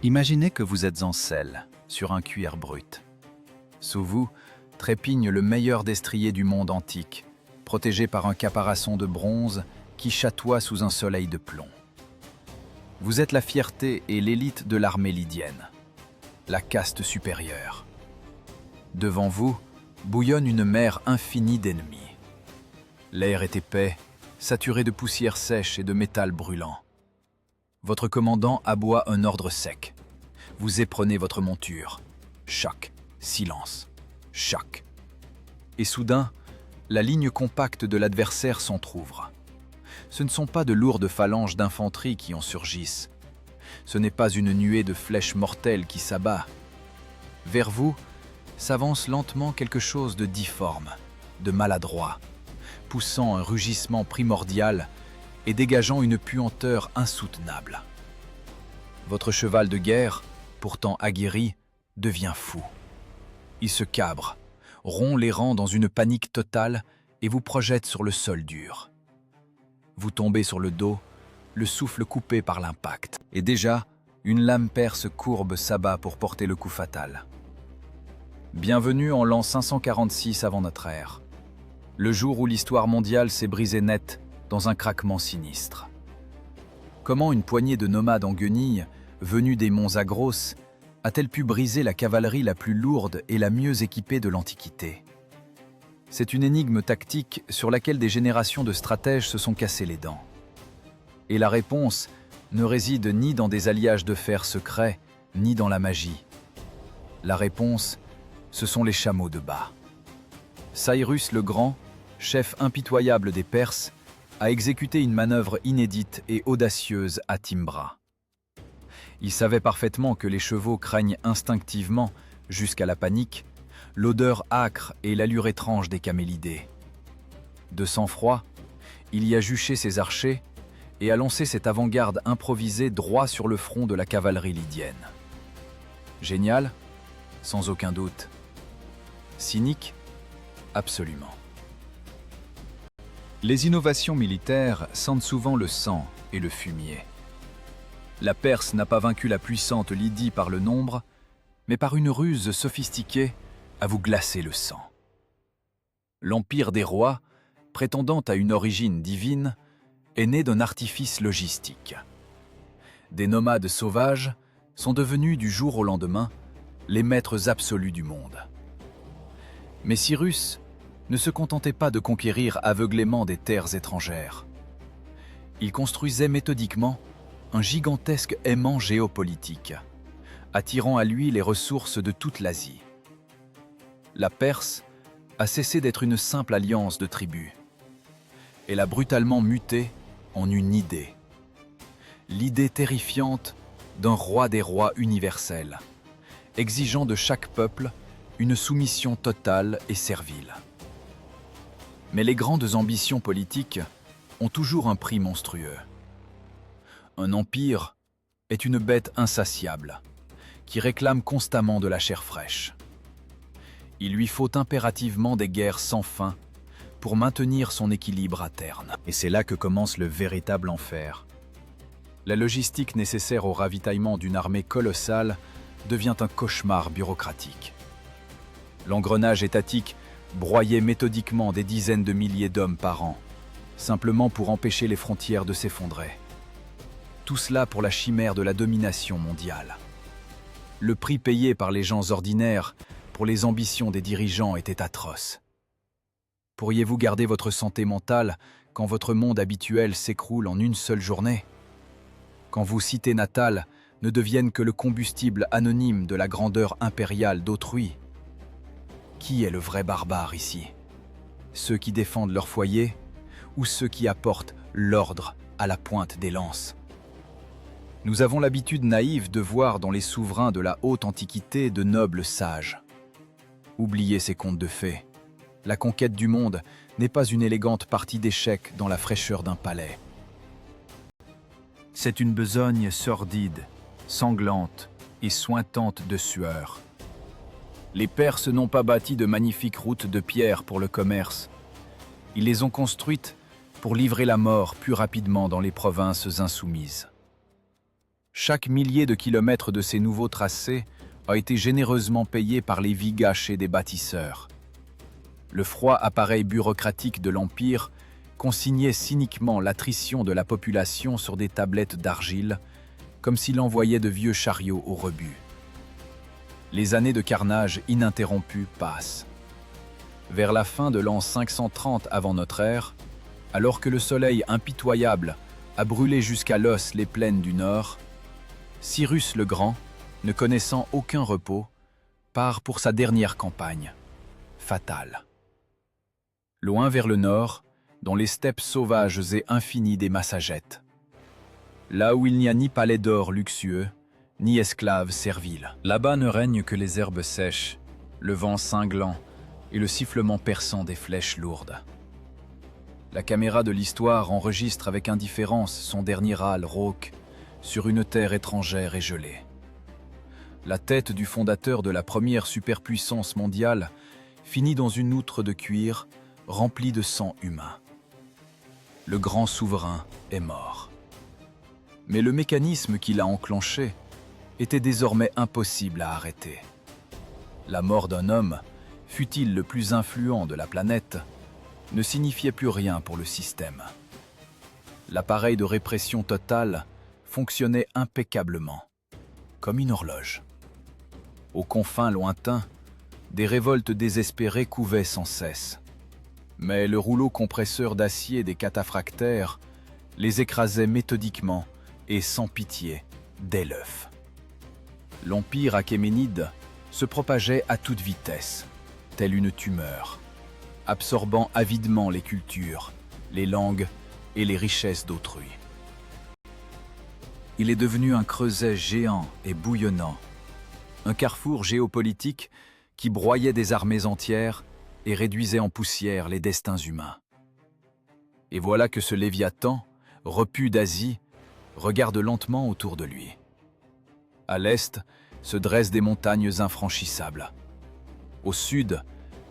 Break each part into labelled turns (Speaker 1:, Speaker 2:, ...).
Speaker 1: Imaginez que vous êtes en selle, sur un cuir brut. Sous vous, trépigne le meilleur destrier du monde antique, protégé par un caparaçon de bronze qui chatoie sous un soleil de plomb. Vous êtes la fierté et l'élite de l'armée lydienne, la caste supérieure. Devant vous, bouillonne une mer infinie d'ennemis. L'air est épais, saturé de poussière sèche et de métal brûlant. Votre commandant aboie un ordre sec. Vous éprenez votre monture. Choc, silence, choc. Et soudain, la ligne compacte de l'adversaire s'entr'ouvre. Ce ne sont pas de lourdes phalanges d'infanterie qui en surgissent. Ce n'est pas une nuée de flèches mortelles qui s'abat. Vers vous, s'avance lentement quelque chose de difforme, de maladroit, poussant un rugissement primordial et dégageant une puanteur insoutenable. Votre cheval de guerre, pourtant aguerri, devient fou. Il se cabre, rompt les rangs dans une panique totale et vous projette sur le sol dur. Vous tombez sur le dos, le souffle coupé par l'impact. Et déjà, une lame perse courbe s'abat pour porter le coup fatal. Bienvenue en l'an 546 avant notre ère, le jour où l'histoire mondiale s'est brisée net dans un craquement sinistre. Comment une poignée de nomades en guenilles, venus des monts Zagros, a-t-elle pu briser la cavalerie la plus lourde et la mieux équipée de l'Antiquité? C'est une énigme tactique sur laquelle des générations de stratèges se sont cassés les dents. Et la réponse ne réside ni dans des alliages de fer secrets, ni dans la magie. La réponse, ce sont les chameaux de bas. Cyrus le Grand, chef impitoyable des Perses, a exécuté une manœuvre inédite et audacieuse à Timbra. Il savait parfaitement que les chevaux craignent instinctivement, jusqu'à la panique, l'odeur âcre et l'allure étrange des camélidés. De sang-froid, il y a juché ses archers et a lancé cette avant-garde improvisée droit sur le front de la cavalerie lydienne. Génial? Sans aucun doute. Cynique? Absolument. Les innovations militaires sentent souvent le sang et le fumier. La Perse n'a pas vaincu la puissante Lydie par le nombre, mais par une ruse sophistiquée à vous glacer le sang. L'Empire des rois, prétendant à une origine divine, est né d'un artifice logistique. Des nomades sauvages sont devenus du jour au lendemain les maîtres absolus du monde. Mais Cyrus ne se contentait pas de conquérir aveuglément des terres étrangères. Il construisait méthodiquement un gigantesque aimant géopolitique, attirant à lui les ressources de toute l'Asie. La Perse a cessé d'être une simple alliance de tribus. Elle a brutalement muté en une idée. L'idée terrifiante d'un roi des rois universel, exigeant de chaque peuple une soumission totale et servile. Mais les grandes ambitions politiques ont toujours un prix monstrueux. Un empire est une bête insatiable, qui réclame constamment de la chair fraîche. Il lui faut impérativement des guerres sans fin pour maintenir son équilibre à terme. Et c'est là que commence le véritable enfer. La logistique nécessaire au ravitaillement d'une armée colossale devient un cauchemar bureaucratique. L'engrenage étatique broyait méthodiquement des dizaines de milliers d'hommes par an, simplement pour empêcher les frontières de s'effondrer. Tout cela pour la chimère de la domination mondiale. Le prix payé par les gens ordinaires pour les ambitions des dirigeants était atroce. Pourriez-vous garder votre santé mentale quand votre monde habituel s'écroule en une seule journée? Quand vos cités natales ne deviennent que le combustible anonyme de la grandeur impériale d'autrui? Qui est le vrai barbare ici? Ceux qui défendent leur foyer ou ceux qui apportent l'ordre à la pointe des lances? Nous avons l'habitude naïve de voir dans les souverains de la haute antiquité de nobles sages. Oubliez ces contes de fées. La conquête du monde n'est pas une élégante partie d'échecs dans la fraîcheur d'un palais. C'est une besogne sordide, sanglante et suintante de sueur. Les Perses n'ont pas bâti de magnifiques routes de pierre pour le commerce. Ils les ont construites pour livrer la mort plus rapidement dans les provinces insoumises. Chaque millier de kilomètres de ces nouveaux tracés a été généreusement payé par les vies gâchées des bâtisseurs. Le froid appareil bureaucratique de l'Empire consignait cyniquement l'attrition de la population sur des tablettes d'argile, comme s'il envoyait de vieux chariots au rebut. Les années de carnage ininterrompu passent. Vers la fin de l'an 530 avant notre ère, alors que le soleil impitoyable a brûlé jusqu'à l'os les plaines du nord, Cyrus le Grand, ne connaissant aucun repos, part pour sa dernière campagne, fatale. Loin vers le nord, dans les steppes sauvages et infinies des Massagettes. Là où il n'y a ni palais d'or luxueux, ni esclaves serviles. Là-bas ne règnent que les herbes sèches, le vent cinglant et le sifflement perçant des flèches lourdes. La caméra de l'histoire enregistre avec indifférence son dernier râle rauque sur une terre étrangère et gelée. La tête du fondateur de la première superpuissance mondiale finit dans une outre de cuir remplie de sang humain. Le grand souverain est mort. Mais le mécanisme qui l'a enclenché était désormais impossible à arrêter. La mort d'un homme, fût-il le plus influent de la planète, ne signifiait plus rien pour le système. L'appareil de répression totale fonctionnait impeccablement, comme une horloge. Aux confins lointains, des révoltes désespérées couvaient sans cesse. Mais le rouleau compresseur d'acier des cataphractaires les écrasait méthodiquement et sans pitié dès l'œuf. L'empire achéménide se propageait à toute vitesse, telle une tumeur, absorbant avidement les cultures, les langues et les richesses d'autrui. Il est devenu un creuset géant et bouillonnant, un carrefour géopolitique qui broyait des armées entières et réduisait en poussière les destins humains. Et voilà que ce Léviathan, repu d'Asie, regarde lentement autour de lui. À l'est se dressent des montagnes infranchissables. Au sud,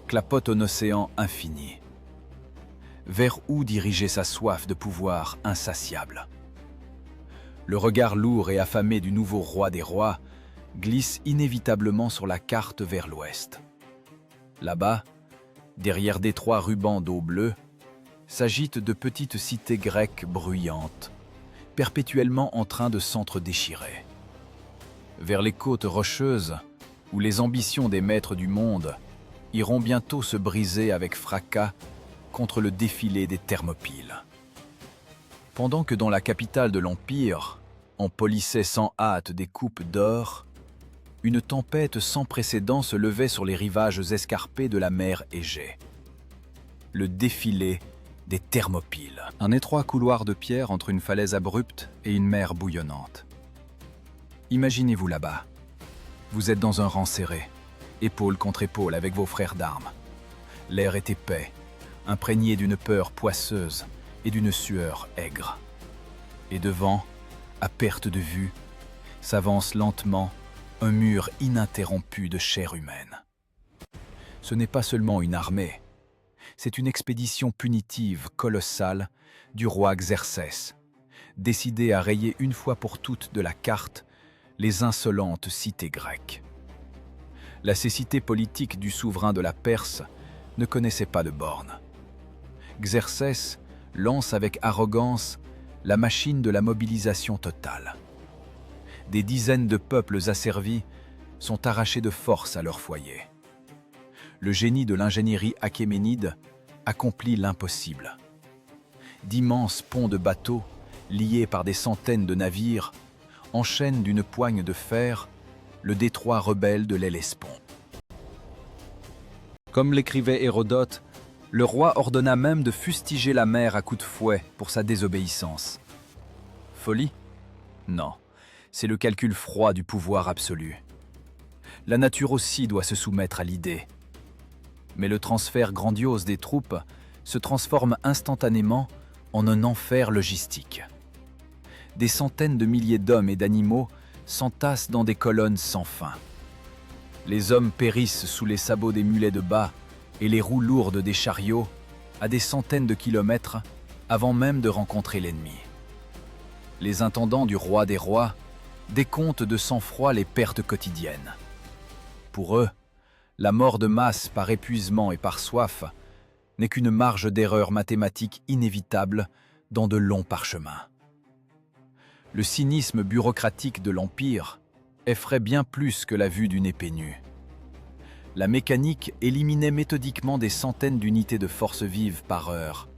Speaker 1: clapote un océan infini. Vers où diriger sa soif de pouvoir insatiable? Le regard lourd et affamé du nouveau roi des rois glisse inévitablement sur la carte vers l'ouest. Là-bas, derrière d'étroits rubans d'eau bleue, s'agitent de petites cités grecques bruyantes, perpétuellement en train de s'entre-déchirer. Vers les côtes rocheuses, où les ambitions des maîtres du monde iront bientôt se briser avec fracas contre le défilé des Thermopyles. Pendant que dans la capitale de l'Empire, on polissait sans hâte des coupes d'or, une tempête sans précédent se levait sur les rivages escarpés de la mer Égée. Le défilé des Thermopyles. Un étroit couloir de pierre entre une falaise abrupte et une mer bouillonnante. Imaginez-vous là-bas. Vous êtes dans un rang serré, épaule contre épaule avec vos frères d'armes. L'air est épais, imprégné d'une peur poisseuse et d'une sueur aigre. Et devant, à perte de vue, s'avance lentement un mur ininterrompu de chair humaine. Ce n'est pas seulement une armée, c'est une expédition punitive colossale du roi Xerxès, décidé à rayer une fois pour toutes de la carte les insolentes cités grecques. La cécité politique du souverain de la Perse ne connaissait pas de bornes. Xerxès lance avec arrogance la machine de la mobilisation totale. Des dizaines de peuples asservis sont arrachés de force à leur foyer. Le génie de l'ingénierie achéménide accomplit l'impossible. D'immenses ponts de bateaux, liés par des centaines de navires, enchaînent d'une poigne de fer le détroit rebelle de l'Hellespont. Comme l'écrivait Hérodote, le roi ordonna même de fustiger la mer à coups de fouet pour sa désobéissance. Folie? Non, c'est le calcul froid du pouvoir absolu. La nature aussi doit se soumettre à l'idée. Mais le transfert grandiose des troupes se transforme instantanément en un enfer logistique. Des centaines de milliers d'hommes et d'animaux s'entassent dans des colonnes sans fin. Les hommes périssent sous les sabots des mulets de bas et les roues lourdes des chariots à des centaines de kilomètres avant même de rencontrer l'ennemi. Les intendants du roi des rois décomptent de sang-froid les pertes quotidiennes. Pour eux, la mort de masse par épuisement et par soif n'est qu'une marge d'erreur mathématique inévitable dans de longs parchemins. Le cynisme bureaucratique de l'Empire effraie bien plus que la vue d'une épée nue. La mécanique éliminait méthodiquement des centaines d'unités de force vive par heure,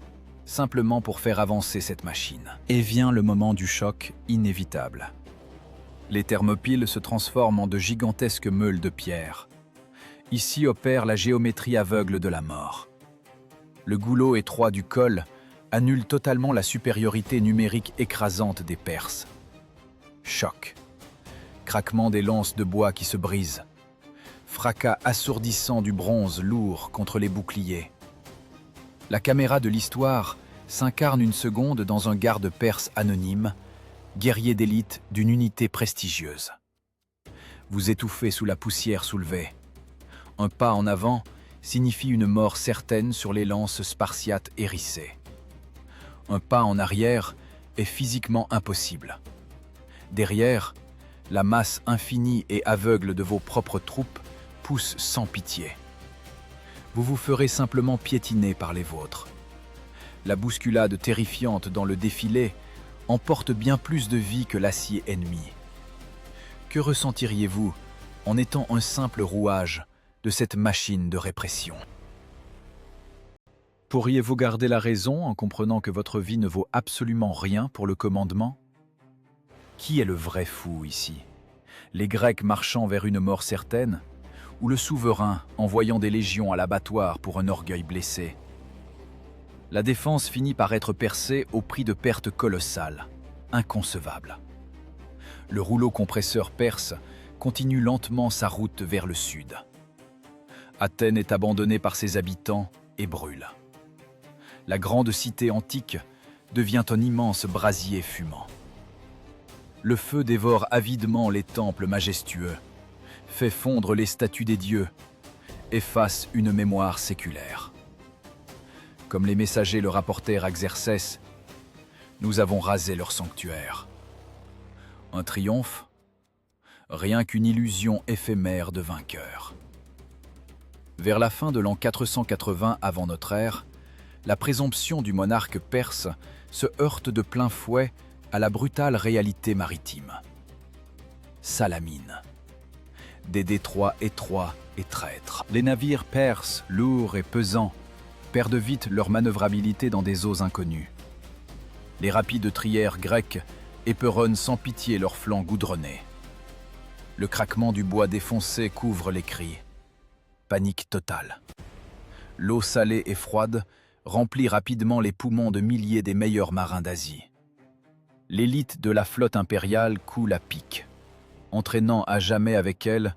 Speaker 1: simplement pour faire avancer cette machine. Et vient le moment du choc inévitable. Les thermopiles se transforment en de gigantesques meules de pierre. Ici opère la géométrie aveugle de la mort. Le goulot étroit du col annule totalement la supériorité numérique écrasante des Perses. Choc. Craquement des lances de bois qui se brisent. Fracas assourdissant du bronze lourd contre les boucliers. La caméra de l'histoire s'incarne une seconde dans un garde perse anonyme, guerrier d'élite d'une unité prestigieuse. Vous étouffez sous la poussière soulevée. Un pas en avant signifie une mort certaine sur les lances spartiates hérissées. Un pas en arrière est physiquement impossible. Derrière, la masse infinie et aveugle de vos propres troupes pousse sans pitié. Vous vous ferez simplement piétiner par les vôtres. La bousculade terrifiante dans le défilé emporte bien plus de vie que l'acier ennemi. Que ressentiriez-vous en étant un simple rouage de cette machine de répression? Pourriez-vous garder la raison en comprenant que votre vie ne vaut absolument rien pour le commandement? Qui est le vrai fou ici? Les Grecs marchant vers une mort certaine, ou le souverain envoyant des légions à l'abattoir pour un orgueil blessé? La défense finit par être percée au prix de pertes colossales, inconcevables. Le rouleau compresseur perse continue lentement sa route vers le sud. Athènes est abandonnée par ses habitants et brûle. La grande cité antique devient un immense brasier fumant. Le feu dévore avidement les temples majestueux, fait fondre les statues des dieux, efface une mémoire séculaire. Comme les messagers le rapportèrent à Xerxès, nous avons rasé leur sanctuaire. Un triomphe? Rien qu'une illusion éphémère de vainqueur. Vers la fin de l'an 480 avant notre ère, la présomption du monarque perse se heurte de plein fouet à la brutale réalité maritime. Salamine. Des détroits étroits et traîtres. Les navires perses, lourds et pesants, perdent vite leur manœuvrabilité dans des eaux inconnues. Les rapides trières grecques éperonnent sans pitié leurs flancs goudronnés. Le craquement du bois défoncé couvre les cris. Panique totale. L'eau salée et froide remplit rapidement les poumons de milliers des meilleurs marins d'Asie. L'élite de la flotte impériale coule à pic, entraînant à jamais avec elle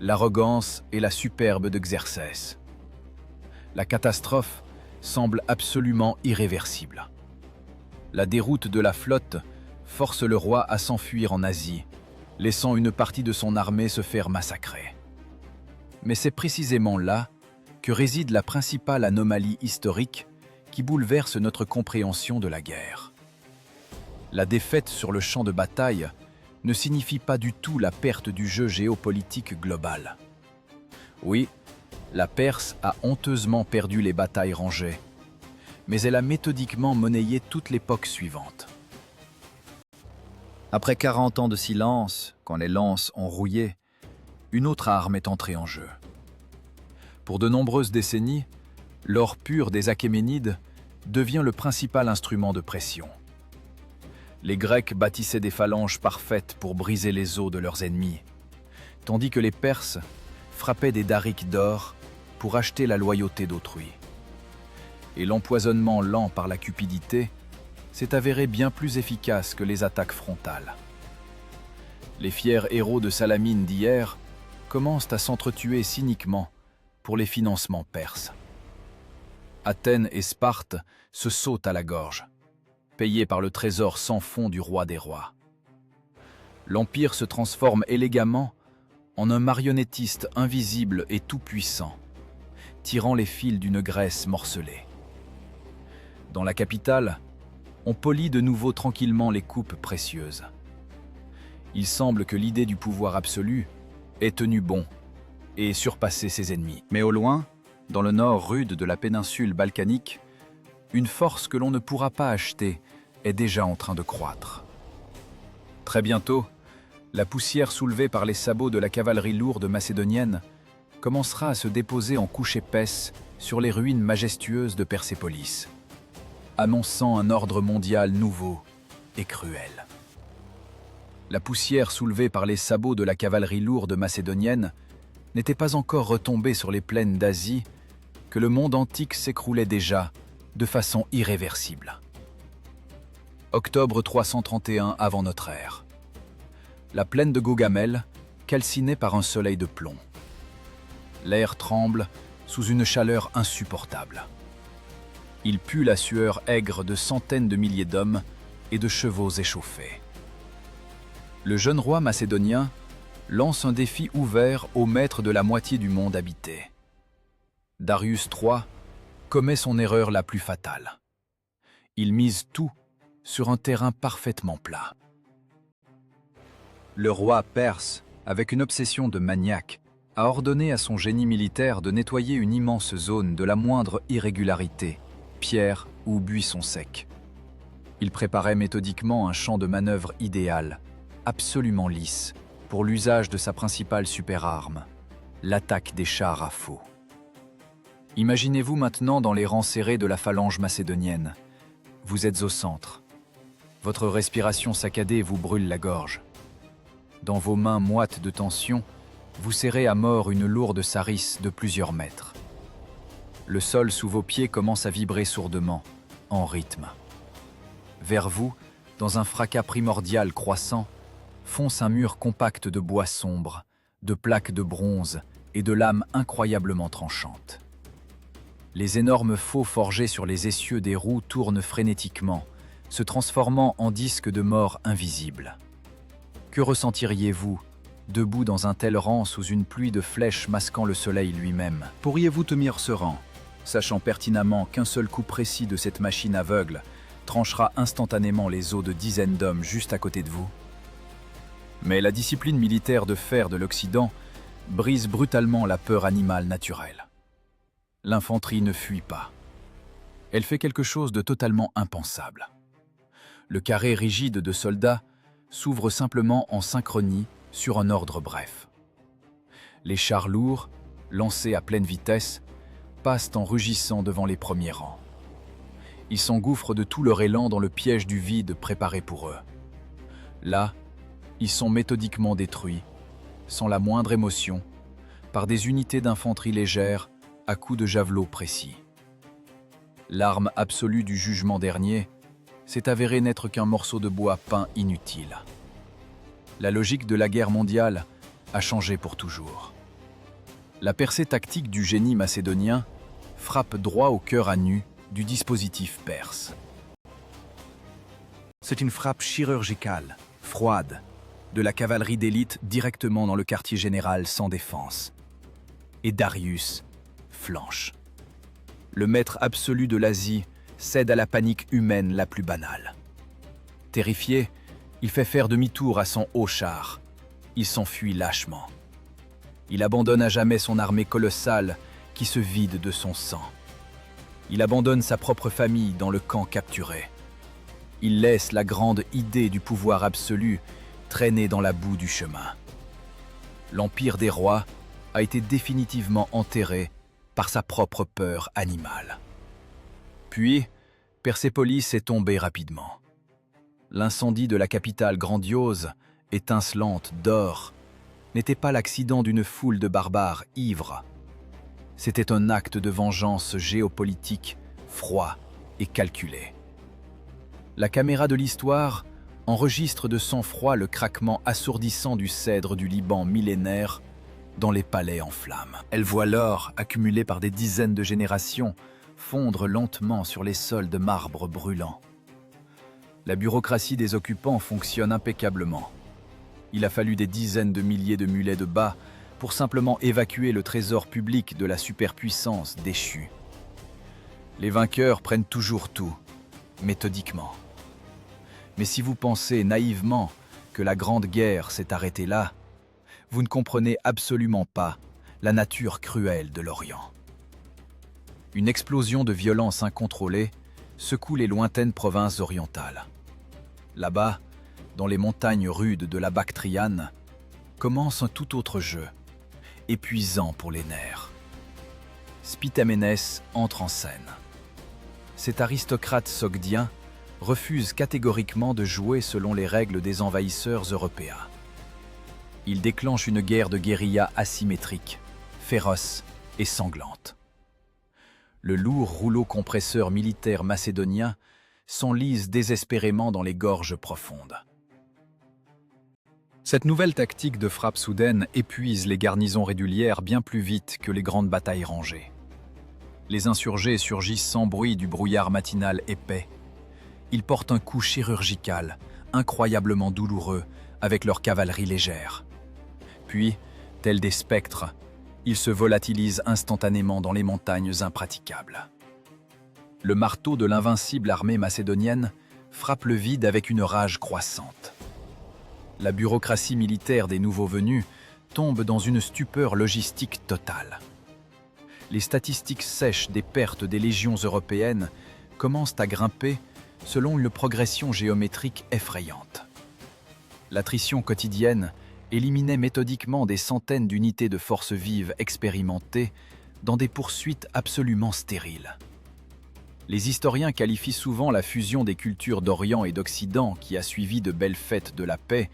Speaker 1: l'arrogance et la superbe de Xerxès. La catastrophe semble absolument irréversible. La déroute de la flotte force le roi à s'enfuir en Asie, laissant une partie de son armée se faire massacrer. Mais c'est précisément là que réside la principale anomalie historique qui bouleverse notre compréhension de la guerre. La défaite sur le champ de bataille ne signifie pas du tout la perte du jeu géopolitique global. Oui, la Perse a honteusement perdu les batailles rangées, mais elle a méthodiquement monnayé toute l'époque suivante. Après 40 ans de silence, quand les lances ont rouillé, une autre arme est entrée en jeu. Pour de nombreuses décennies, l'or pur des Achéménides devient le principal instrument de pression. Les Grecs bâtissaient des phalanges parfaites pour briser les os de leurs ennemis, tandis que les Perses frappaient des darics d'or pour acheter la loyauté d'autrui. Et l'empoisonnement lent par la cupidité s'est avéré bien plus efficace que les attaques frontales. Les fiers héros de Salamine d'hier commencent à s'entretuer cyniquement pour les financements perses. Athènes et Sparte se sautent à la gorge, payés par le trésor sans fond du roi des rois. L'Empire se transforme élégamment en un marionnettiste invisible et tout-puissant, tirant les fils d'une Grèce morcelée. Dans la capitale, on polit de nouveau tranquillement les coupes précieuses. Il semble que l'idée du pouvoir absolu ait tenu bon et surpassé ses ennemis. Mais au loin, dans le nord rude de la péninsule balkanique, une force que l'on ne pourra pas acheter est déjà en train de croître. Très bientôt, la poussière soulevée par les sabots de la cavalerie lourde macédonienne commencera à se déposer en couches épaisses sur les ruines majestueuses de Persépolis, annonçant un ordre mondial nouveau et cruel. La poussière soulevée par les sabots de la cavalerie lourde macédonienne n'était pas encore retombée sur les plaines d'Asie que le monde antique s'écroulait déjà de façon irréversible. Octobre 331 avant notre ère. La plaine de Gaugamel, calcinée par un soleil de plomb. L'air tremble sous une chaleur insupportable. Il pue la sueur aigre de centaines de milliers d'hommes et de chevaux échauffés. Le jeune roi macédonien lance un défi ouvert aux maîtres de la moitié du monde habité. Darius III commet son erreur la plus fatale. Il mise tout sur un terrain parfaitement plat. Le roi perse, avec une obsession de maniaque, a ordonné à son génie militaire de nettoyer une immense zone de la moindre irrégularité, pierre ou buisson sec. Il préparait méthodiquement un champ de manœuvre idéal, absolument lisse, pour l'usage de sa principale superarme, l'attaque des chars à faux. Imaginez-vous maintenant dans les rangs serrés de la phalange macédonienne. Vous êtes au centre. Votre respiration saccadée vous brûle la gorge. Dans vos mains moites de tension, vous serrez à mort une lourde sarisse de plusieurs mètres. Le sol sous vos pieds commence à vibrer sourdement, en rythme. Vers vous, dans un fracas primordial croissant, fonce un mur compact de bois sombre, de plaques de bronze et de lames incroyablement tranchantes. Les énormes faux forgés sur les essieux des roues tournent frénétiquement, se transformant en disques de mort invisibles. Que ressentiriez-vous, debout dans un tel rang sous une pluie de flèches masquant le soleil lui-même? Pourriez-vous tenir ce rang, sachant pertinemment qu'un seul coup précis de cette machine aveugle tranchera instantanément les os de dizaines d'hommes juste à côté de vous? Mais la discipline militaire de fer de l'Occident brise brutalement la peur animale naturelle. L'infanterie ne fuit pas. Elle fait quelque chose de totalement impensable. Le carré rigide de soldats s'ouvre simplement en synchronie sur un ordre bref. Les chars lourds, lancés à pleine vitesse, passent en rugissant devant les premiers rangs. Ils s'engouffrent de tout leur élan dans le piège du vide préparé pour eux. Là, ils sont méthodiquement détruits, sans la moindre émotion, par des unités d'infanterie légère à coups de javelot précis. L'arme absolue du jugement dernier s'est avérée n'être qu'un morceau de bois peint inutile. La logique de la guerre mondiale a changé pour toujours. La percée tactique du génie macédonien frappe droit au cœur à nu du dispositif perse. C'est une frappe chirurgicale, froide, de la cavalerie d'élite directement dans le quartier général sans défense. Et Darius flanche. Le maître absolu de l'Asie cède à la panique humaine la plus banale. Terrifié, il fait faire demi-tour à son haut char. Il s'enfuit lâchement. Il abandonne à jamais son armée colossale qui se vide de son sang. Il abandonne sa propre famille dans le camp capturé. Il laisse la grande idée du pouvoir absolu traîner dans la boue du chemin. L'empire des rois a été définitivement enterré par sa propre peur animale. Puis, Persépolis est tombée rapidement. L'incendie de la capitale grandiose, étincelante d'or, n'était pas l'accident d'une foule de barbares ivres. C'était un acte de vengeance géopolitique, froid et calculé. La caméra de l'histoire enregistre de sang-froid le craquement assourdissant du cèdre du Liban millénaire dans les palais en flammes. Elle voit l'or, accumulé par des dizaines de générations, fondre lentement sur les sols de marbre brûlant. La bureaucratie des occupants fonctionne impeccablement. Il a fallu des dizaines de milliers de mulets de bas pour simplement évacuer le trésor public de la superpuissance déchue. Les vainqueurs prennent toujours tout, méthodiquement. Mais si vous pensez naïvement que que la Grande Guerre s'est arrêtée là, vous ne comprenez absolument pas la nature cruelle de l'Orient. Une explosion de violence incontrôlée secoue les lointaines provinces orientales. Là-bas, dans les montagnes rudes de la Bactriane, commence un tout autre jeu, épuisant pour les nerfs. Spitamenès entre en scène. Cet aristocrate sogdien refuse catégoriquement de jouer selon les règles des envahisseurs européens. Il déclenche une guerre de guérilla asymétrique, féroce et sanglante. Le lourd rouleau compresseur militaire macédonien s'enlise désespérément dans les gorges profondes. Cette nouvelle tactique de frappe soudaine épuise les garnisons régulières bien plus vite que les grandes batailles rangées. Les insurgés surgissent sans bruit du brouillard matinal épais. Ils portent un coup chirurgical, incroyablement douloureux, avec leur cavalerie légère. Puis, tels des spectres, ils se volatilisent instantanément dans les montagnes impraticables. Le marteau de l'invincible armée macédonienne frappe le vide avec une rage croissante. La bureaucratie militaire des nouveaux venus tombe dans une stupeur logistique totale. Les statistiques sèches des pertes des légions européennes commencent à grimper selon une progression géométrique effrayante. L'attrition quotidienne éliminait méthodiquement des centaines d'unités de forces vives expérimentées dans des poursuites absolument stériles. Les historiens qualifient souvent la fusion des cultures d'Orient et d'Occident qui a suivi de belles fêtes de la paix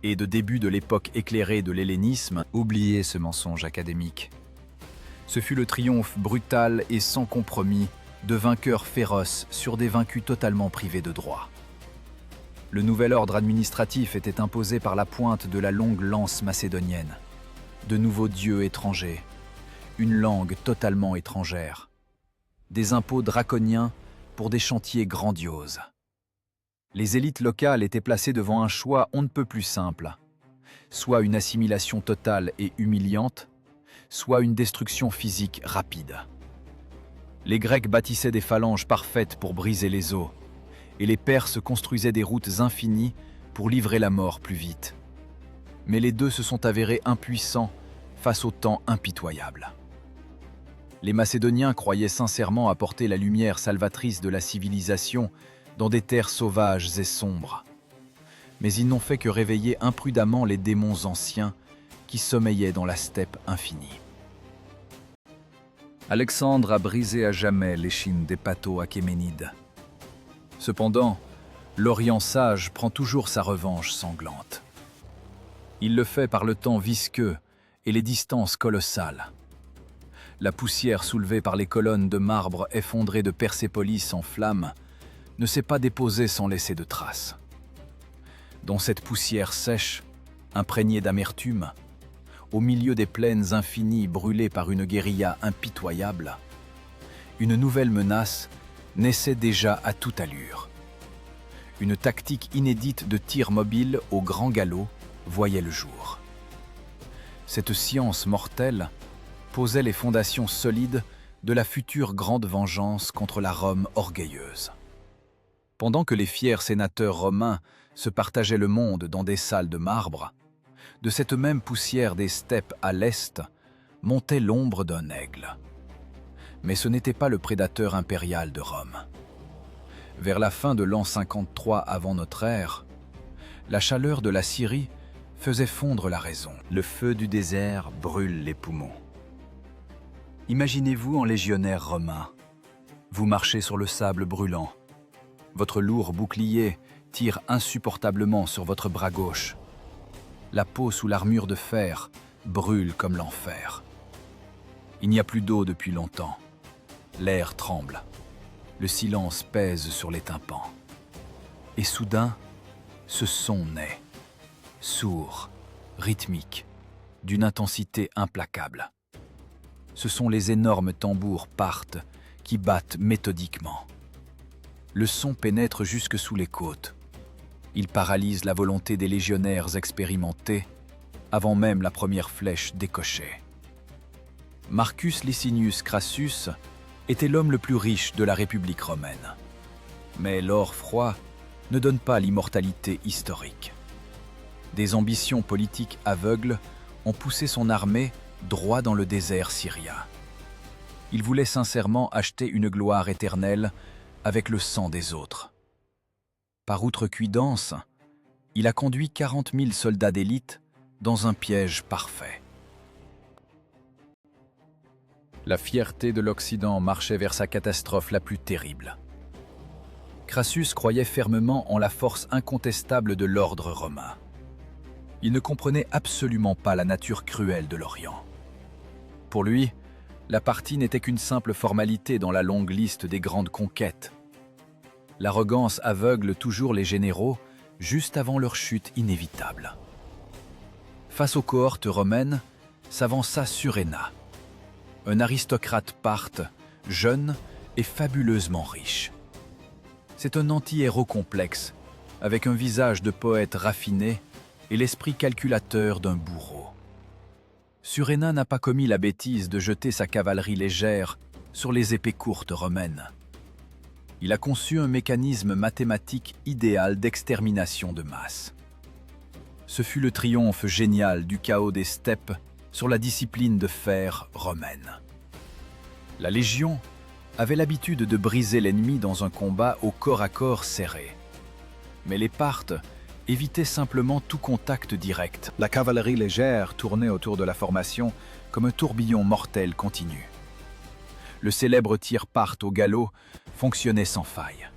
Speaker 1: et de début de l'époque éclairée de l'hellénisme. Oubliez ce mensonge académique. Ce fut le triomphe brutal et sans compromis de vainqueurs féroces sur des vaincus totalement privés de droit. Le nouvel ordre administratif était imposé par la pointe de la longue lance macédonienne. De nouveaux dieux étrangers, une langue totalement étrangère, des impôts draconiens pour des chantiers grandioses. Les élites locales étaient placées devant un choix on ne peut plus simple, soit une assimilation totale et humiliante, soit une destruction physique rapide. Les Grecs bâtissaient des phalanges parfaites pour briser les os, et les Perses construisaient des routes infinies pour livrer la mort plus vite. Mais les deux se sont avérés impuissants face au temps impitoyable. Les Macédoniens croyaient sincèrement apporter la lumière salvatrice de la civilisation dans des terres sauvages et sombres. Mais ils n'ont fait que réveiller imprudemment les démons anciens qui sommeillaient dans la steppe infinie. Alexandre a brisé à jamais l'échine des pathos achéménides. Cependant, l'Orient sage prend toujours sa revanche sanglante. Il le fait par le temps visqueux et les distances colossales. La poussière soulevée par les colonnes de marbre effondrées de Persépolis en flammes ne s'est pas déposée sans laisser de traces. Dans cette poussière sèche, imprégnée d'amertume, au milieu des plaines infinies brûlées par une guérilla impitoyable, une nouvelle menace naissait déjà à toute allure. Une tactique inédite de tir mobile au grand galop voyait le jour. Cette science mortelle posait les fondations solides de la future grande vengeance contre la Rome orgueilleuse. Pendant que les fiers sénateurs romains se partageaient le monde dans des salles de marbre, de cette même poussière des steppes à l'est montait l'ombre d'un aigle. Mais ce n'était pas le prédateur impérial de Rome. Vers la fin de l'an 53 avant notre ère, la chaleur de la Syrie faisait fondre la raison. Le feu du désert brûle les poumons. Imaginez-vous en légionnaire romain. Vous marchez sur le sable brûlant. Votre lourd bouclier tire insupportablement sur votre bras gauche. La peau sous l'armure de fer brûle comme l'enfer. Il n'y a plus d'eau depuis longtemps. L'air tremble. Le silence pèse sur les tympans. Et soudain, ce son naît. Sourd, rythmique, d'une intensité implacable. Ce sont les énormes tambours partent qui battent méthodiquement. Le son pénètre jusque sous les côtes. Il paralyse la volonté des légionnaires expérimentés avant même la première flèche décochée. Marcus Licinius Crassus était l'homme le plus riche de la République romaine. Mais l'or froid ne donne pas l'immortalité historique. Des ambitions politiques aveugles ont poussé son armée droit dans le désert syrien. Il voulait sincèrement acheter une gloire éternelle avec le sang des autres. Par outrecuidance, il a conduit 40 000 soldats d'élite dans un piège parfait. La fierté de l'Occident marchait vers sa catastrophe la plus terrible. Crassus croyait fermement en la force incontestable de l'ordre romain. Il ne comprenait absolument pas la nature cruelle de l'Orient. Pour lui, la partie n'était qu'une simple formalité dans la longue liste des grandes conquêtes. L'arrogance aveugle toujours les généraux juste avant leur chute inévitable. Face aux cohortes romaines, s'avança Suréna, un aristocrate parthe, jeune et fabuleusement riche. C'est un anti-héros complexe, avec un visage de poète raffiné et l'esprit calculateur d'un bourreau. Suréna n'a pas commis la bêtise de jeter sa cavalerie légère sur les épées courtes romaines. Il a conçu un mécanisme mathématique idéal d'extermination de masse. Ce fut le triomphe génial du chaos des steppes sur la discipline de fer romaine. La Légion avait l'habitude de briser l'ennemi dans un combat au corps à corps serré. Mais les Parthes évitaient simplement tout contact direct. La cavalerie légère tournait autour de la formation comme un tourbillon mortel continu. Le célèbre tir parthe au galop fonctionnait sans faille.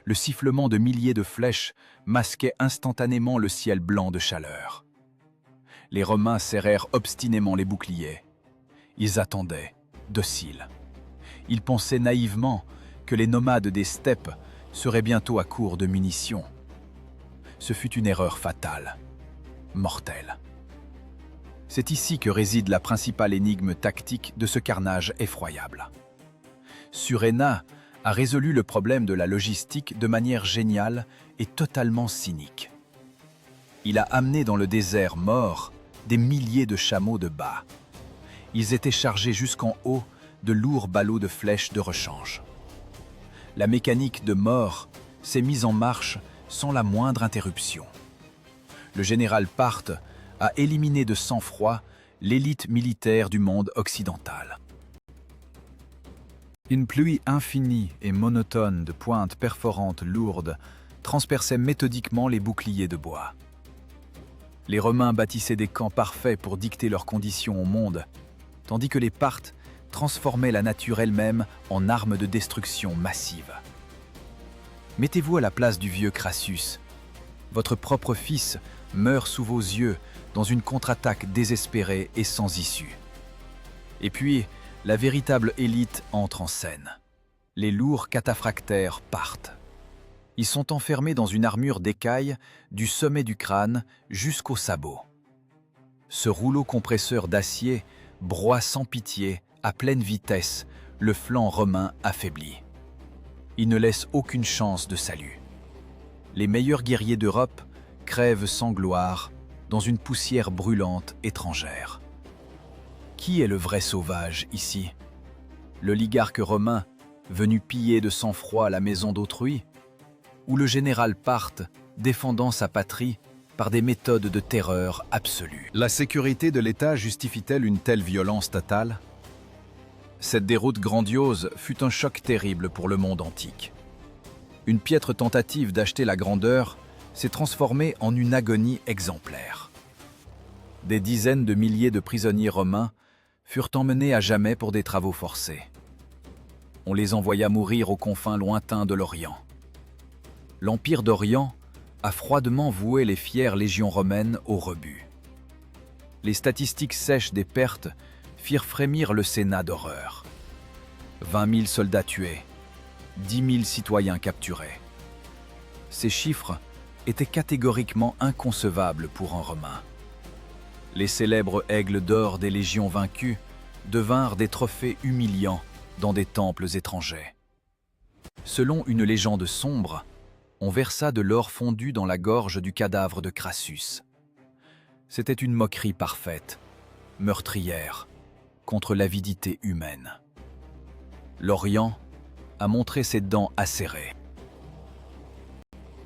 Speaker 1: Le sifflement de milliers de flèches masquait instantanément le ciel blanc de chaleur. Les Romains serrèrent obstinément les boucliers. Ils attendaient, dociles. Ils pensaient naïvement que les nomades des steppes seraient bientôt à court de munitions. Ce fut une erreur fatale, mortelle. C'est ici que réside la principale énigme tactique de ce carnage effroyable. Suréna a résolu le problème de la logistique de manière géniale et totalement cynique. Il a amené dans le désert mort des milliers de chameaux de bas. Ils étaient chargés jusqu'en haut de lourds ballots de flèches de rechange. La mécanique de mort s'est mise en marche sans la moindre interruption. Le général Parthe a éliminé de sang-froid l'élite militaire du monde occidental. Une pluie infinie et monotone de pointes perforantes lourdes transperçait méthodiquement les boucliers de bois. Les Romains bâtissaient des camps parfaits pour dicter leurs conditions au monde, tandis que les Parthes transformaient la nature elle-même en arme de destruction massive. Mettez-vous à la place du vieux Crassus. Votre propre fils meurt sous vos yeux dans une contre-attaque désespérée et sans issue. Et puis, la véritable élite entre en scène. Les lourds cataphractaires partent. Ils sont enfermés dans une armure d'écaille du sommet du crâne jusqu'aux sabots. Ce rouleau compresseur d'acier broie sans pitié, à pleine vitesse, le flanc romain affaibli. Il ne laisse aucune chance de salut. Les meilleurs guerriers d'Europe crèvent sans gloire dans une poussière brûlante étrangère. Qui est le vrai sauvage ici? L'oligarque romain venu piller de sang-froid la maison d'autrui? Ou le général Parthe défendant sa patrie par des méthodes de terreur absolue? La sécurité de l'État justifie-t-elle une telle violence totale? Cette déroute grandiose fut un choc terrible pour le monde antique. Une piètre tentative d'acheter la grandeur s'est transformée en une agonie exemplaire. Des dizaines de milliers de prisonniers romains furent emmenés à jamais pour des travaux forcés. On les envoya mourir aux confins lointains de l'Orient. L'Empire d'Orient a froidement voué les fières légions romaines au rebut. Les statistiques sèches des pertes firent frémir le Sénat d'horreur. 20 000 soldats tués, 10 000 citoyens capturés. Ces chiffres étaient catégoriquement inconcevables pour un Romain. Les célèbres aigles d'or des légions vaincues devinrent des trophées humiliants dans des temples étrangers. Selon une légende sombre, on versa de l'or fondu dans la gorge du cadavre de Crassus. C'était une moquerie parfaite, meurtrière, contre l'avidité humaine. L'Orient a montré ses dents acérées.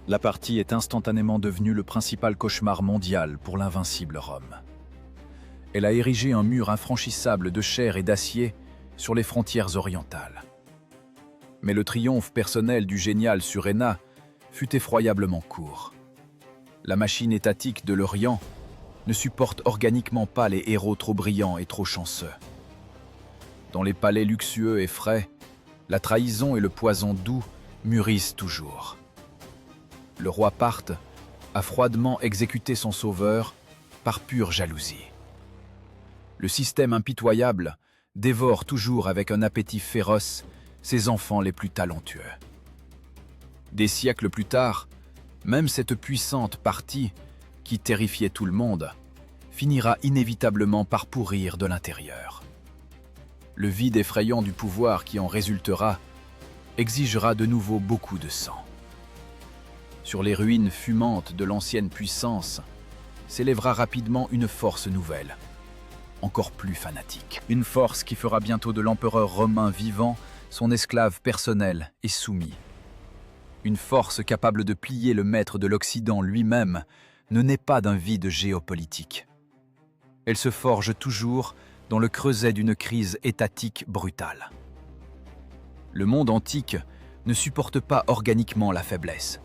Speaker 1: La partie est instantanément devenue le principal cauchemar mondial pour l'invincible Rome. Elle a érigé un mur infranchissable de chair et d'acier sur les frontières orientales. Mais le triomphe personnel du génial Suréna fut effroyablement court. La machine étatique de l'Orient ne supporte organiquement pas les héros trop brillants et trop chanceux. Dans les palais luxueux et frais, la trahison et le poison doux mûrissent toujours. Le roi Parthe a froidement exécuté son sauveur par pure jalousie. Le système impitoyable dévore toujours avec un appétit féroce ses enfants les plus talentueux. Des siècles plus tard, même cette puissante partie, qui terrifiait tout le monde, finira inévitablement par pourrir de l'intérieur. Le vide effrayant du pouvoir qui en résultera exigera de nouveau beaucoup de sang. Sur les ruines fumantes de l'ancienne puissance s'élèvera rapidement une force nouvelle, encore plus fanatique. Une force qui fera bientôt de l'empereur romain vivant son esclave personnel et soumis. Une force capable de plier le maître de l'Occident lui-même ne naît pas d'un vide géopolitique. Elle se forge toujours dans le creuset d'une crise étatique brutale. Le monde antique ne supporte pas organiquement la faiblesse.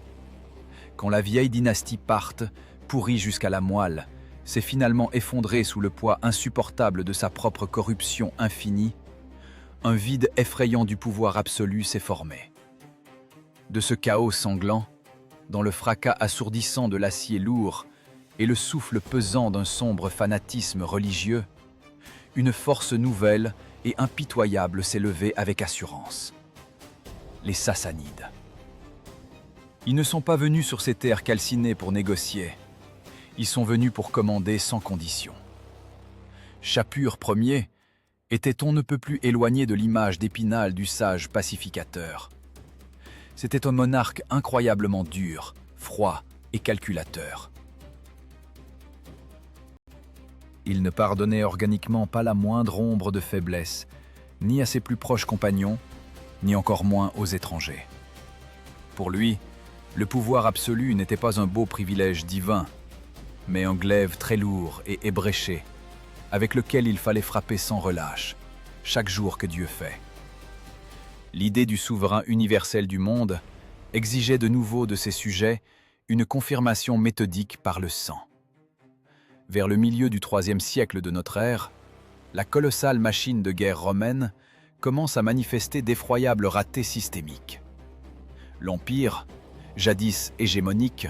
Speaker 1: Quand la vieille dynastie Parthe, pourrie jusqu'à la moelle, s'est finalement effondrée sous le poids insupportable de sa propre corruption infinie, un vide effrayant du pouvoir absolu s'est formé. De ce chaos sanglant, dans le fracas assourdissant de l'acier lourd et le souffle pesant d'un sombre fanatisme religieux, une force nouvelle et impitoyable s'est levée avec assurance. Les Sassanides. Ils ne sont pas venus sur ces terres calcinées pour négocier. Ils sont venus pour commander sans condition. Shapur Ier était on ne peut plus éloigné de l'image d'Épinal du sage pacificateur. C'était un monarque incroyablement dur, froid et calculateur. Il ne pardonnait organiquement pas la moindre ombre de faiblesse, ni à ses plus proches compagnons, ni encore moins aux étrangers. Pour lui, le pouvoir absolu n'était pas un beau privilège divin, mais un glaive très lourd et ébréché, avec lequel il fallait frapper sans relâche, chaque jour que Dieu fait. L'idée du souverain universel du monde exigeait de nouveau de ses sujets une confirmation méthodique par le sang. Vers le milieu du IIIe siècle de notre ère, la colossale machine de guerre romaine commence à manifester d'effroyables ratés systémiques. L'Empire, jadis hégémonique,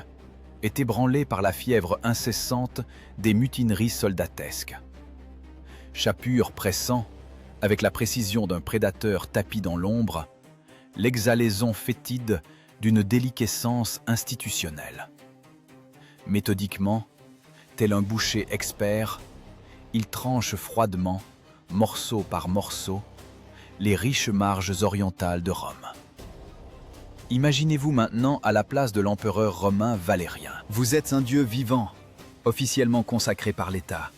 Speaker 1: est ébranlé par la fièvre incessante des mutineries soldatesques. Shapur pressant, avec la précision d'un prédateur tapi dans l'ombre, l'exhalaison fétide d'une déliquescence institutionnelle. Méthodiquement, tel un boucher expert, il tranche froidement, morceau par morceau, les riches marges orientales de Rome. Imaginez-vous maintenant à la place de l'empereur romain Valérien. Vous êtes un dieu vivant, officiellement consacré par l'État.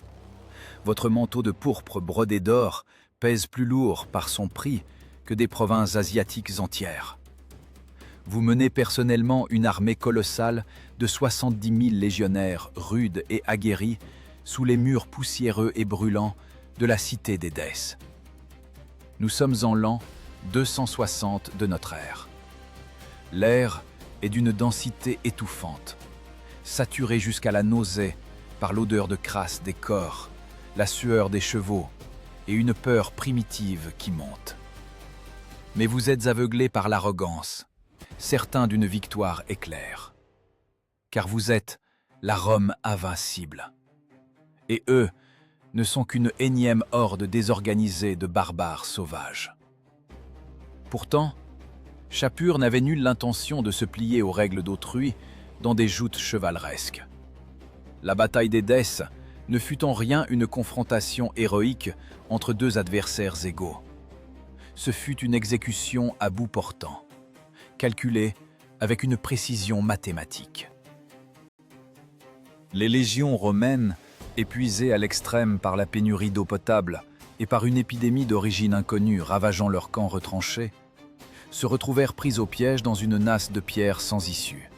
Speaker 1: Votre manteau de pourpre brodé d'or pèse plus lourd par son prix que des provinces asiatiques entières. Vous menez personnellement une armée colossale de 70 000 légionnaires rudes et aguerris sous les murs poussiéreux et brûlants de la cité d'Édesse. Nous sommes en l'an 260 de notre ère. L'air est d'une densité étouffante, saturé jusqu'à la nausée par l'odeur de crasse des corps, la sueur des chevaux et une peur primitive qui monte. Mais vous êtes aveuglés par l'arrogance, certains d'une victoire éclair. Car vous êtes la Rome invincible. Et eux ne sont qu'une énième horde désorganisée de barbares sauvages. Pourtant, Shapur n'avait nulle intention de se plier aux règles d'autrui dans des joutes chevaleresques. La bataille d'Édesse ne fut en rien une confrontation héroïque entre deux adversaires égaux. Ce fut une exécution à bout portant, calculée avec une précision mathématique. Les légions romaines, épuisées à l'extrême par la pénurie d'eau potable et par une épidémie d'origine inconnue ravageant leurs camps retranchés, se retrouvèrent prises au piège dans une nasse de pierre sans issue.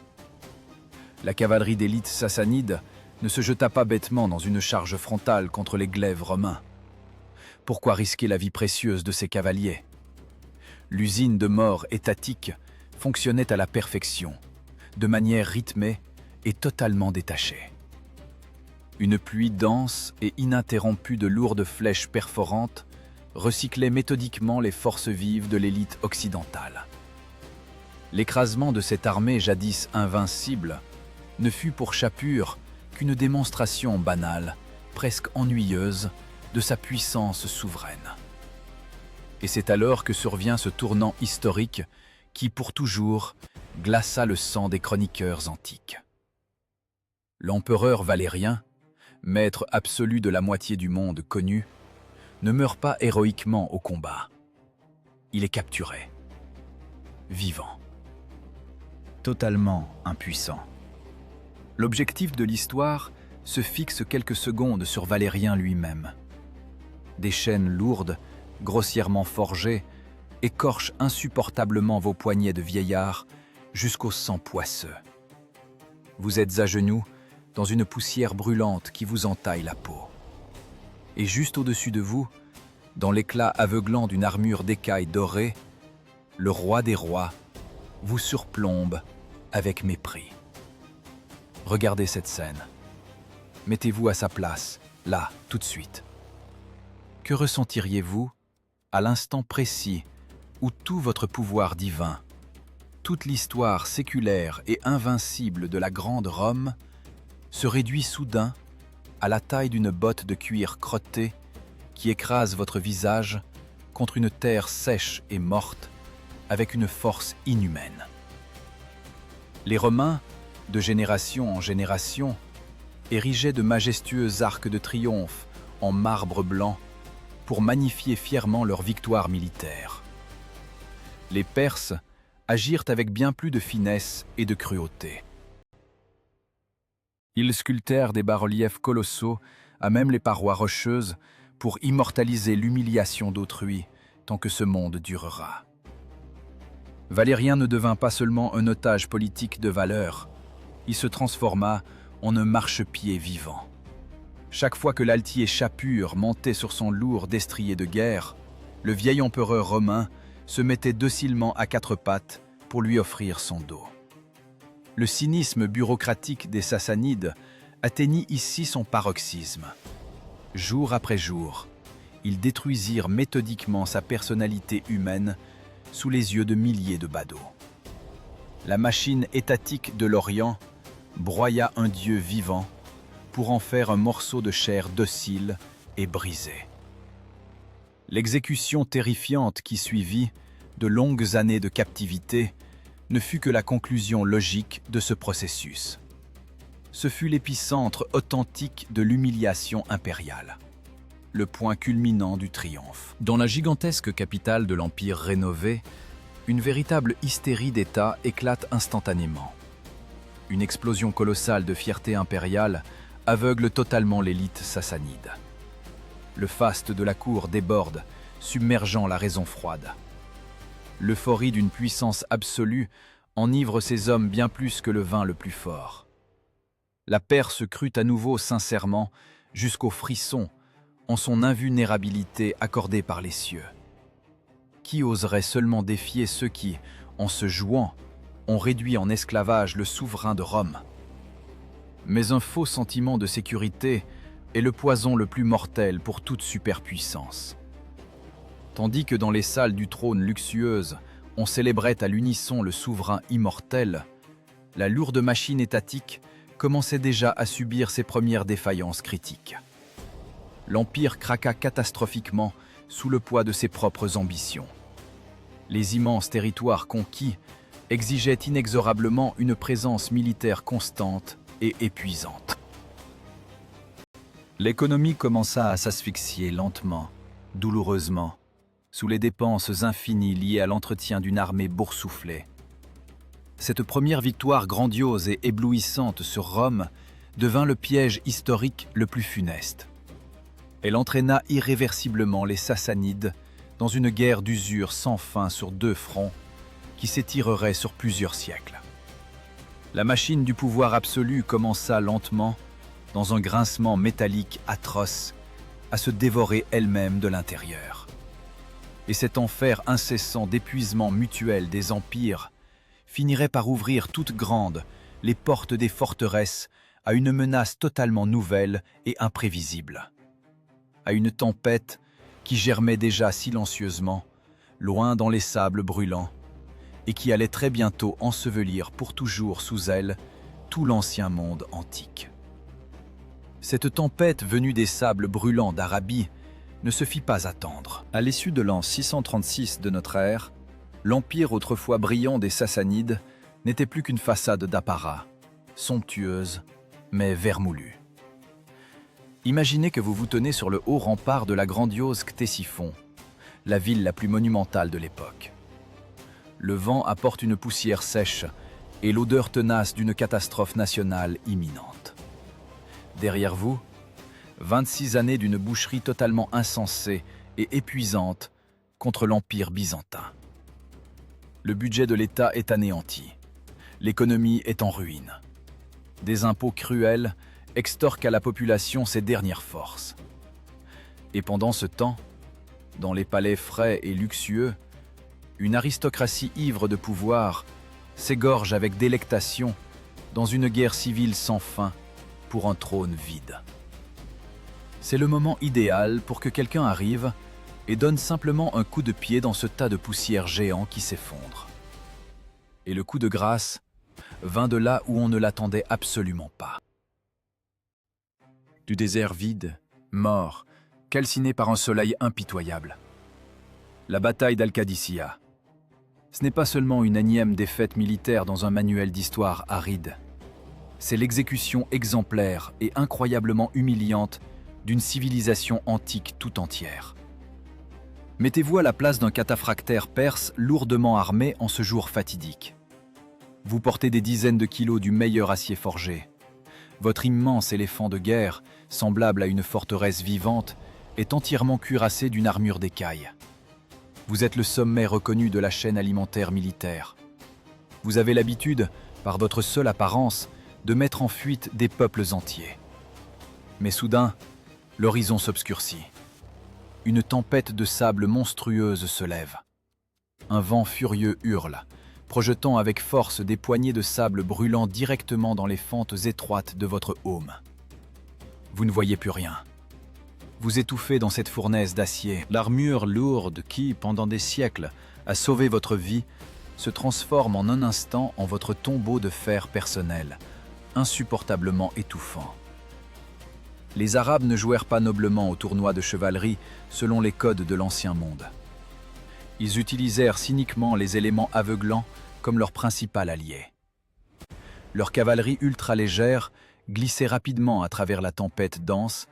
Speaker 1: La cavalerie d'élite sassanide ne se jeta pas bêtement dans une charge frontale contre les glaives romains. Pourquoi risquer la vie précieuse de ses cavaliers? L'usine de mort étatique fonctionnait à la perfection, de manière rythmée et totalement détachée. Une pluie dense et ininterrompue de lourdes flèches perforantes recyclait méthodiquement les forces vives de l'élite occidentale. L'écrasement de cette armée jadis invincible ne fut pour Shapur qu'une démonstration banale, presque ennuyeuse, de sa puissance souveraine. Et c'est alors que survient ce tournant historique qui, pour toujours, glaça le sang des chroniqueurs antiques. L'empereur Valérien, maître absolu de la moitié du monde connu, ne meurt pas héroïquement au combat. Il est capturé, vivant, totalement impuissant. L'objectif de l'histoire se fixe quelques secondes sur Valérien lui-même. Des chaînes lourdes, grossièrement forgées, écorchent insupportablement vos poignets de vieillard jusqu'au sang poisseux. Vous êtes à genoux dans une poussière brûlante qui vous entaille la peau. Et juste au-dessus de vous, dans l'éclat aveuglant d'une armure d'écailles dorées, le roi des rois vous surplombe avec mépris. Regardez cette scène. Mettez-vous à sa place, là, tout de suite. Que ressentiriez-vous à l'instant précis où tout votre pouvoir divin, toute l'histoire séculaire et invincible de la grande Rome se réduit soudain à la taille d'une botte de cuir crotté qui écrase votre visage contre une terre sèche et morte avec une force inhumaine? Les Romains, de génération en génération, érigeaient de majestueux arcs de triomphe en marbre blanc pour magnifier fièrement leur victoire militaire. Les Perses agirent avec bien plus de finesse et de cruauté. Ils sculptèrent des bas-reliefs colossaux à même les parois rocheuses pour immortaliser l'humiliation d'autrui tant que ce monde durera. Valérien ne devint pas seulement un otage politique de valeur, il se transforma en un marchepied vivant. Chaque fois que l'altier Shapur montait sur son lourd destrier de guerre, le vieil empereur romain se mettait docilement à quatre pattes pour lui offrir son dos. Le cynisme bureaucratique des Sassanides atteignit ici son paroxysme. Jour après jour, ils détruisirent méthodiquement sa personnalité humaine sous les yeux de milliers de badauds. La machine étatique de l'Orient broya un dieu vivant pour en faire un morceau de chair docile et brisé. L'exécution terrifiante qui suivit de longues années de captivité ne fut que la conclusion logique de ce processus. Ce fut l'épicentre authentique de l'humiliation impériale, le point culminant du triomphe. Dans la gigantesque capitale de l'Empire rénové, une véritable hystérie d'État éclate instantanément. Une explosion colossale de fierté impériale aveugle totalement l'élite sassanide. Le faste de la cour déborde, submergeant la raison froide. L'euphorie d'une puissance absolue enivre ces hommes bien plus que le vin le plus fort. La Perse crut à nouveau sincèrement, jusqu'au frisson, en son invulnérabilité accordée par les cieux. Qui oserait seulement défier ceux qui, en se jouant, ont réduit en esclavage le souverain de Rome? Mais un faux sentiment de sécurité est le poison le plus mortel pour toute superpuissance. Tandis que dans les salles du trône luxueuses, on célébrait à l'unisson le souverain immortel, la lourde machine étatique commençait déjà à subir ses premières défaillances critiques. L'Empire craqua catastrophiquement sous le poids de ses propres ambitions. Les immenses territoires conquis exigeaient inexorablement une présence militaire constante et épuisante. L'économie commença à s'asphyxier lentement, douloureusement, sous les dépenses infinies liées à l'entretien d'une armée boursouflée. Cette première victoire grandiose et éblouissante sur Rome devint le piège historique le plus funeste. Elle entraîna irréversiblement les Sassanides dans une guerre d'usure sans fin sur deux fronts qui s'étirerait sur plusieurs siècles. La machine du pouvoir absolu commença lentement, dans un grincement métallique atroce, à se dévorer elle-même de l'intérieur. Et cet enfer incessant d'épuisement mutuel des empires finirait par ouvrir toutes grandes les portes des forteresses à une menace totalement nouvelle et imprévisible. À une tempête qui germait déjà silencieusement, loin dans les sables brûlants, et qui allait très bientôt ensevelir pour toujours sous elle tout l'ancien monde antique. Cette tempête venue des sables brûlants d'Arabie ne se fit pas attendre. À l'issue de l'an 636 de notre ère, l'empire autrefois brillant des Sassanides n'était plus qu'une façade d'apparat, somptueuse mais vermoulue. Imaginez que vous vous tenez sur le haut rempart de la grandiose Ctésiphon, la ville la plus monumentale de l'époque. Le vent apporte une poussière sèche et l'odeur tenace d'une catastrophe nationale imminente. Derrière vous, 26 années d'une boucherie totalement insensée et épuisante contre l'Empire byzantin. Le budget de l'État est anéanti. L'économie est en ruine. Des impôts cruels extorquent à la population ses dernières forces. Et pendant ce temps, dans les palais frais et luxueux, une aristocratie ivre de pouvoir s'égorge avec délectation dans une guerre civile sans fin pour un trône vide. C'est le moment idéal pour que quelqu'un arrive et donne simplement un coup de pied dans ce tas de poussière géant qui s'effondre. Et le coup de grâce vint de là où on ne l'attendait absolument pas. Du désert vide, mort, calciné par un soleil impitoyable. La bataille d'Al-Qadisiyah. Ce n'est pas seulement une énième défaite militaire dans un manuel d'histoire aride. C'est l'exécution exemplaire et incroyablement humiliante d'une civilisation antique tout entière. Mettez-vous à la place d'un cataphractaire perse lourdement armé en ce jour fatidique. Vous portez des dizaines de kilos du meilleur acier forgé. Votre immense éléphant de guerre, semblable à une forteresse vivante, est entièrement cuirassé d'une armure d'écaille. Vous êtes le sommet reconnu de la chaîne alimentaire militaire. Vous avez l'habitude, par votre seule apparence, de mettre en fuite des peuples entiers. Mais soudain, l'horizon s'obscurcit. Une tempête de sable monstrueuse se lève. Un vent furieux hurle, projetant avec force des poignées de sable brûlant directement dans les fentes étroites de votre aume. Vous ne voyez plus rien. Vous étouffez dans cette fournaise d'acier. L'armure lourde qui, pendant des siècles, a sauvé votre vie, se transforme en un instant en votre tombeau de fer personnel, insupportablement étouffant. Les Arabes ne jouèrent pas noblement au tournoi de chevalerie selon les codes de l'Ancien Monde. Ils utilisèrent cyniquement les éléments aveuglants comme leur principal allié. Leur cavalerie ultra-légère glissait rapidement à travers la tempête dense,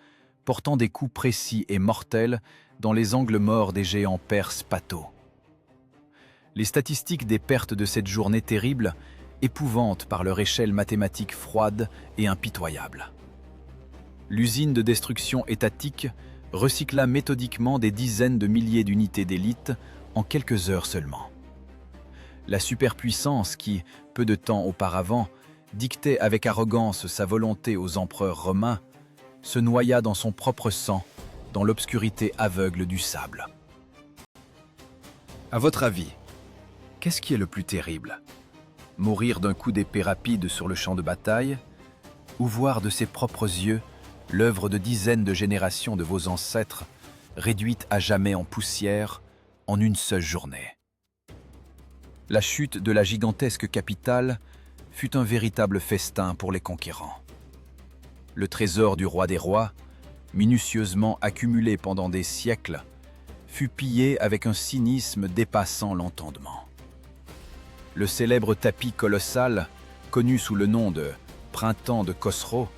Speaker 1: portant des coups précis et mortels dans les angles morts des géants perses Patho. Les statistiques des pertes de cette journée terrible épouvantent par leur échelle mathématique froide et impitoyable. L'usine de destruction étatique recycla méthodiquement des dizaines de milliers d'unités d'élite en quelques heures seulement. La superpuissance qui, peu de temps auparavant, dictait avec arrogance sa volonté aux empereurs romains, se noya dans son propre sang, dans l'obscurité aveugle du sable. À votre avis, qu'est-ce qui est le plus terrible? Mourir d'un coup d'épée rapide sur le champ de bataille, ou voir de ses propres yeux l'œuvre de dizaines de générations de vos ancêtres réduite à jamais en poussière en une seule journée? La chute de la gigantesque capitale fut un véritable festin pour les conquérants. Le trésor du roi des rois, minutieusement accumulé pendant des siècles, fut pillé avec un cynisme dépassant l'entendement. Le célèbre tapis colossal, connu sous le nom de « Printemps de Khosrow »,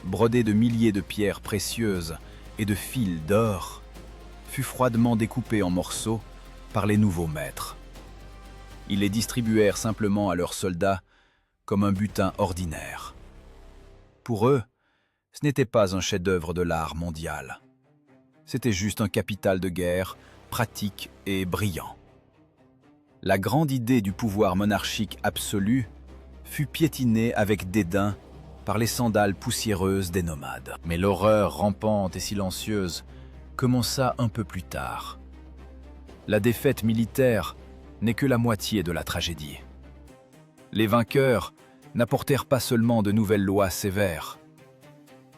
Speaker 1: brodé de milliers de pierres précieuses et de fils d'or, fut froidement découpé en morceaux par les nouveaux maîtres. Ils les distribuèrent simplement à leurs soldats comme un butin ordinaire. Pour eux, ce n'était pas un chef-d'œuvre de l'art mondial. C'était juste un capital de guerre, pratique et brillant. La grande idée du pouvoir monarchique absolu fut piétinée avec dédain par les sandales poussiéreuses des nomades. Mais l'horreur rampante et silencieuse commença un peu plus tard. La défaite militaire n'est que la moitié de la tragédie. Les vainqueurs n'apportèrent pas seulement de nouvelles lois sévères.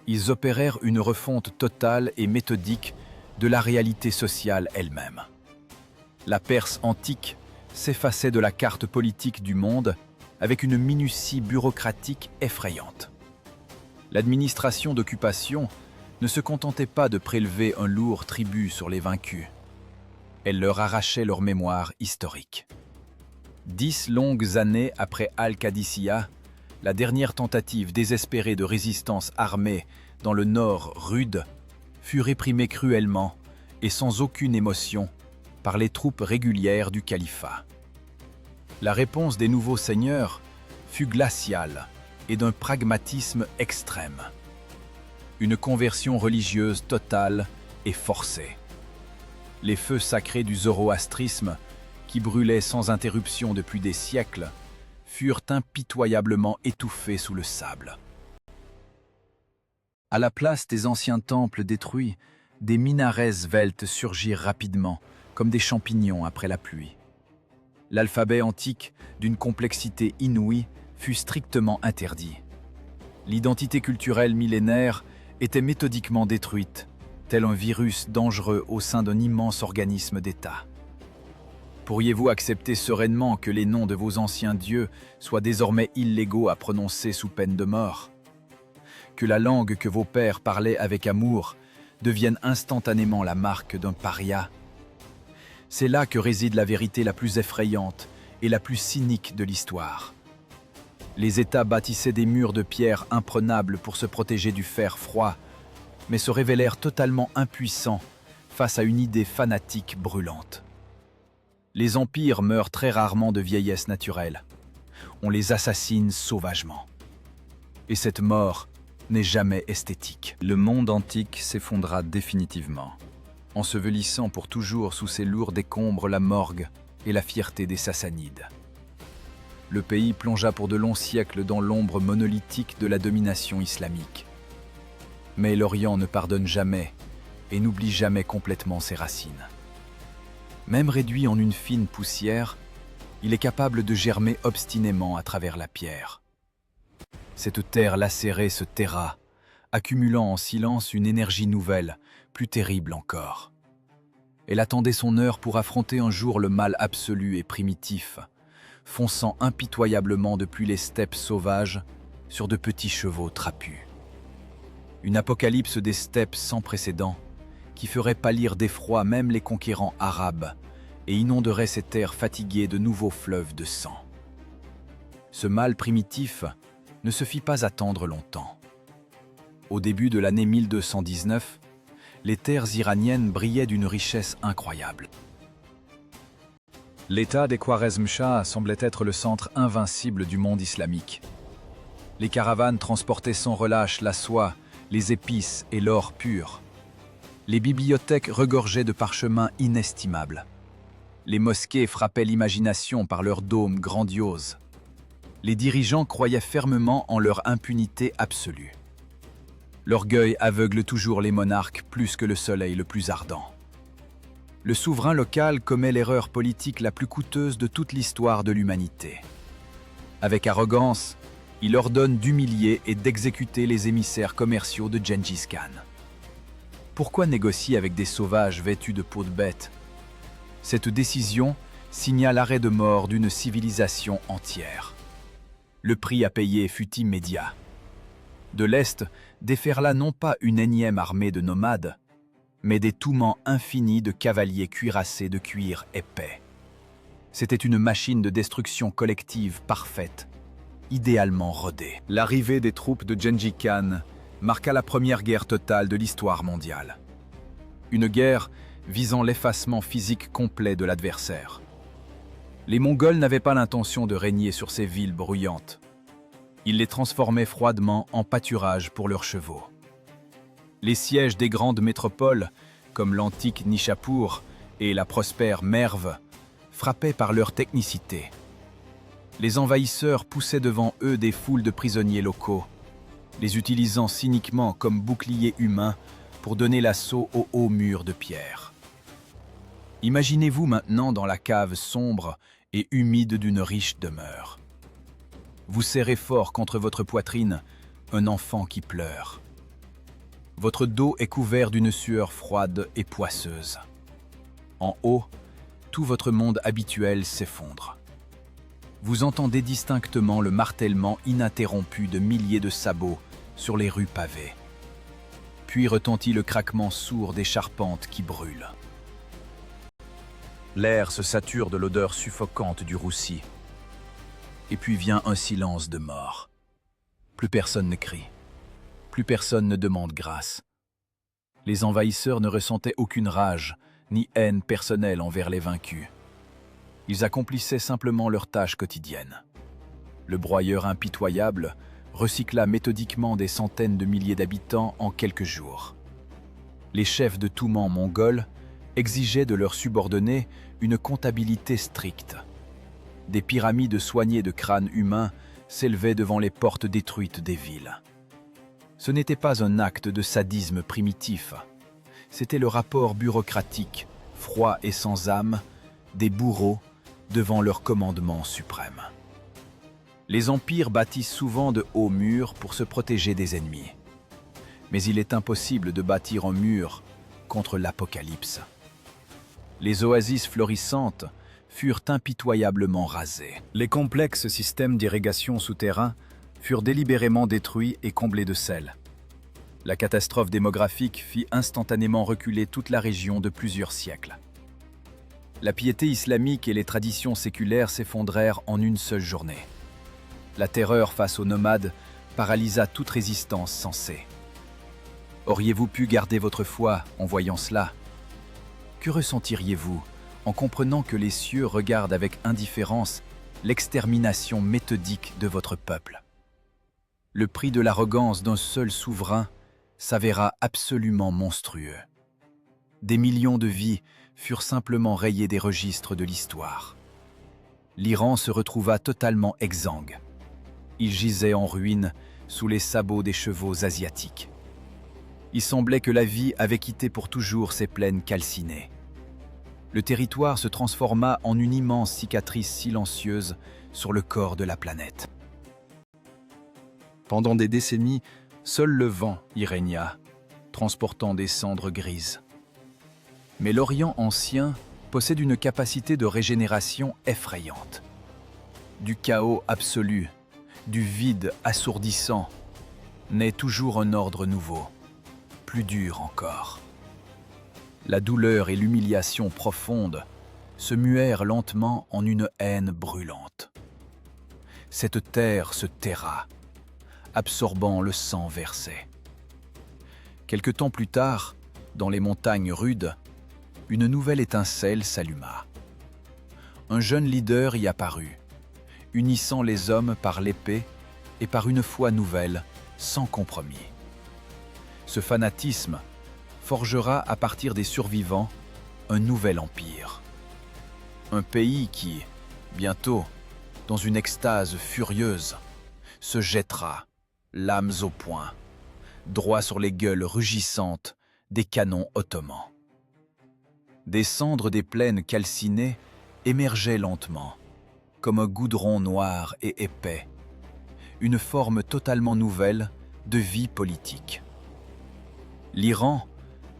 Speaker 1: Ils opérèrent une refonte totale et méthodique de la réalité sociale elle-même. La Perse antique s'effaçait de la carte politique du monde avec une minutie bureaucratique effrayante. L'administration d'occupation ne se contentait pas de prélever un lourd tribut sur les vaincus. Elle leur arrachait leur mémoire historique. 10 longues années après Al-Qadisiyah, la dernière tentative désespérée de résistance armée dans le nord rude fut réprimée cruellement et sans aucune émotion par les troupes régulières du califat. La réponse des nouveaux seigneurs fut glaciale et d'un pragmatisme extrême. Une conversion religieuse totale et forcée. Les feux sacrés du zoroastrisme, qui brûlaient sans interruption depuis des siècles, furent impitoyablement étouffés sous le sable. À la place des anciens temples détruits, des minarets sveltes surgirent rapidement, comme des champignons après la pluie. L'alphabet antique, d'une complexité inouïe, fut strictement interdit. L'identité culturelle millénaire était méthodiquement détruite, tel un virus dangereux au sein d'un immense organisme d'État. Pourriez-vous accepter sereinement que les noms de vos anciens dieux soient désormais illégaux à prononcer sous peine de mort? Que la langue que vos pères parlaient avec amour devienne instantanément la marque d'un paria? C'est là que réside la vérité la plus effrayante et la plus cynique de l'histoire. Les États bâtissaient des murs de pierre imprenables pour se protéger du fer froid, mais se révélèrent totalement impuissants face à une idée fanatique brûlante. Les empires meurent très rarement de vieillesse naturelle. On les assassine sauvagement. Et cette mort n'est jamais esthétique. Le monde antique s'effondra définitivement, ensevelissant pour toujours sous ses lourds décombres la morgue et la fierté des Sassanides. Le pays plongea pour de longs siècles dans l'ombre monolithique de la domination islamique. Mais l'Orient ne pardonne jamais et n'oublie jamais complètement ses racines. Même réduit en une fine poussière, il est capable de germer obstinément à travers la pierre. Cette terre lacérée se terra, accumulant en silence une énergie nouvelle, plus terrible encore. Elle attendait son heure pour affronter un jour le mal absolu et primitif, fonçant impitoyablement depuis les steppes sauvages sur de petits chevaux trapus. Une apocalypse des steppes sans précédent qui ferait pâlir d'effroi même les conquérants arabes et inonderait ces terres fatiguées de nouveaux fleuves de sang. Ce mal primitif ne se fit pas attendre longtemps. Au début de l'année 1219, les terres iraniennes brillaient d'une richesse incroyable. L'État des Khwarezm-Shahs semblait être le centre invincible du monde islamique. Les caravanes transportaient sans relâche la soie, les épices et l'or pur. Les bibliothèques regorgeaient de parchemins inestimables. Les mosquées frappaient l'imagination par leurs dômes grandioses. Les dirigeants croyaient fermement en leur impunité absolue. L'orgueil aveugle toujours les monarques plus que le soleil le plus ardent. Le souverain local commet l'erreur politique la plus coûteuse de toute l'histoire de l'humanité. Avec arrogance, il ordonne d'humilier et d'exécuter les émissaires commerciaux de Gengis Khan. Pourquoi négocier avec des sauvages vêtus de peau de bête? Cette décision signa l'arrêt de mort d'une civilisation entière. Le prix à payer fut immédiat. De l'Est déferla non pas une énième armée de nomades, mais des toumans infinis de cavaliers cuirassés de cuir épais. C'était une machine de destruction collective parfaite, idéalement rodée. L'arrivée des troupes de Gengis Khan marqua la première guerre totale de l'histoire mondiale. Une guerre visant l'effacement physique complet de l'adversaire. Les Mongols n'avaient pas l'intention de régner sur ces villes bruyantes. Ils les transformaient froidement en pâturage pour leurs chevaux. Les sièges des grandes métropoles, comme l'antique Nishapur et la prospère Merv, frappaient par leur technicité. Les envahisseurs poussaient devant eux des foules de prisonniers locaux, les utilisant cyniquement comme boucliers humains pour donner l'assaut aux hauts murs de pierre. Imaginez-vous maintenant dans la cave sombre et humide d'une riche demeure. Vous serrez fort contre votre poitrine un enfant qui pleure. Votre dos est couvert d'une sueur froide et poisseuse. En haut, tout votre monde habituel s'effondre. Vous entendez distinctement le martèlement ininterrompu de milliers de sabots sur les rues pavées. Puis retentit le craquement sourd des charpentes qui brûlent. L'air se sature de l'odeur suffocante du roussi. Et puis vient un silence de mort. Plus personne ne crie. Plus personne ne demande grâce. Les envahisseurs ne ressentaient aucune rage, ni haine personnelle envers les vaincus. Ils accomplissaient simplement leur tâche quotidienne. Le broyeur impitoyable recycla méthodiquement des centaines de milliers d'habitants en quelques jours. Les chefs de Touman mongols exigeaient de leurs subordonnés une comptabilité stricte. Des pyramides soignées de crânes humains s'élevaient devant les portes détruites des villes. Ce n'était pas un acte de sadisme primitif. C'était le rapport bureaucratique, froid et sans âme, des bourreaux devant leur commandement suprême. Les empires bâtissent souvent de hauts murs pour se protéger des ennemis. Mais il est impossible de bâtir un mur contre l'apocalypse. Les oasis florissantes furent impitoyablement rasées. Les complexes systèmes d'irrigation souterrains furent délibérément détruits et comblés de sel. La catastrophe démographique fit instantanément reculer toute la région de plusieurs siècles. La piété islamique et les traditions séculaires s'effondrèrent en une seule journée. La terreur face aux nomades paralysa toute résistance sensée. Auriez-vous pu garder votre foi en voyant cela? Que ressentiriez-vous en comprenant que les cieux regardent avec indifférence l'extermination méthodique de votre peuple? Le prix de l'arrogance d'un seul souverain s'avéra absolument monstrueux. Des millions de vies furent simplement rayées des registres de l'histoire. L'Iran se retrouva totalement exsangue. Il gisait en ruine sous les sabots des chevaux asiatiques. Il semblait que la vie avait quitté pour toujours ses plaines calcinées. Le territoire se transforma en une immense cicatrice silencieuse sur le corps de la planète. Pendant des décennies, seul le vent y régna, transportant des cendres grises. Mais l'Orient ancien possède une capacité de régénération effrayante. Du chaos absolu, du vide assourdissant, naît toujours un ordre nouveau, plus dur encore. La douleur et l'humiliation profonde se muèrent lentement en une haine brûlante. Cette terre se terra, absorbant le sang versé. Quelque temps plus tard, dans les montagnes rudes, une nouvelle étincelle s'alluma. Un jeune leader y apparut, unissant les hommes par l'épée et par une foi nouvelle, sans compromis. Ce fanatisme forgera à partir des survivants un nouvel empire. Un pays qui, bientôt, dans une extase furieuse, se jettera, lames au poing, droit sur les gueules rugissantes des canons ottomans. Des cendres des plaines calcinées émergeaient lentement, comme un goudron noir et épais, une forme totalement nouvelle de vie politique. L'Iran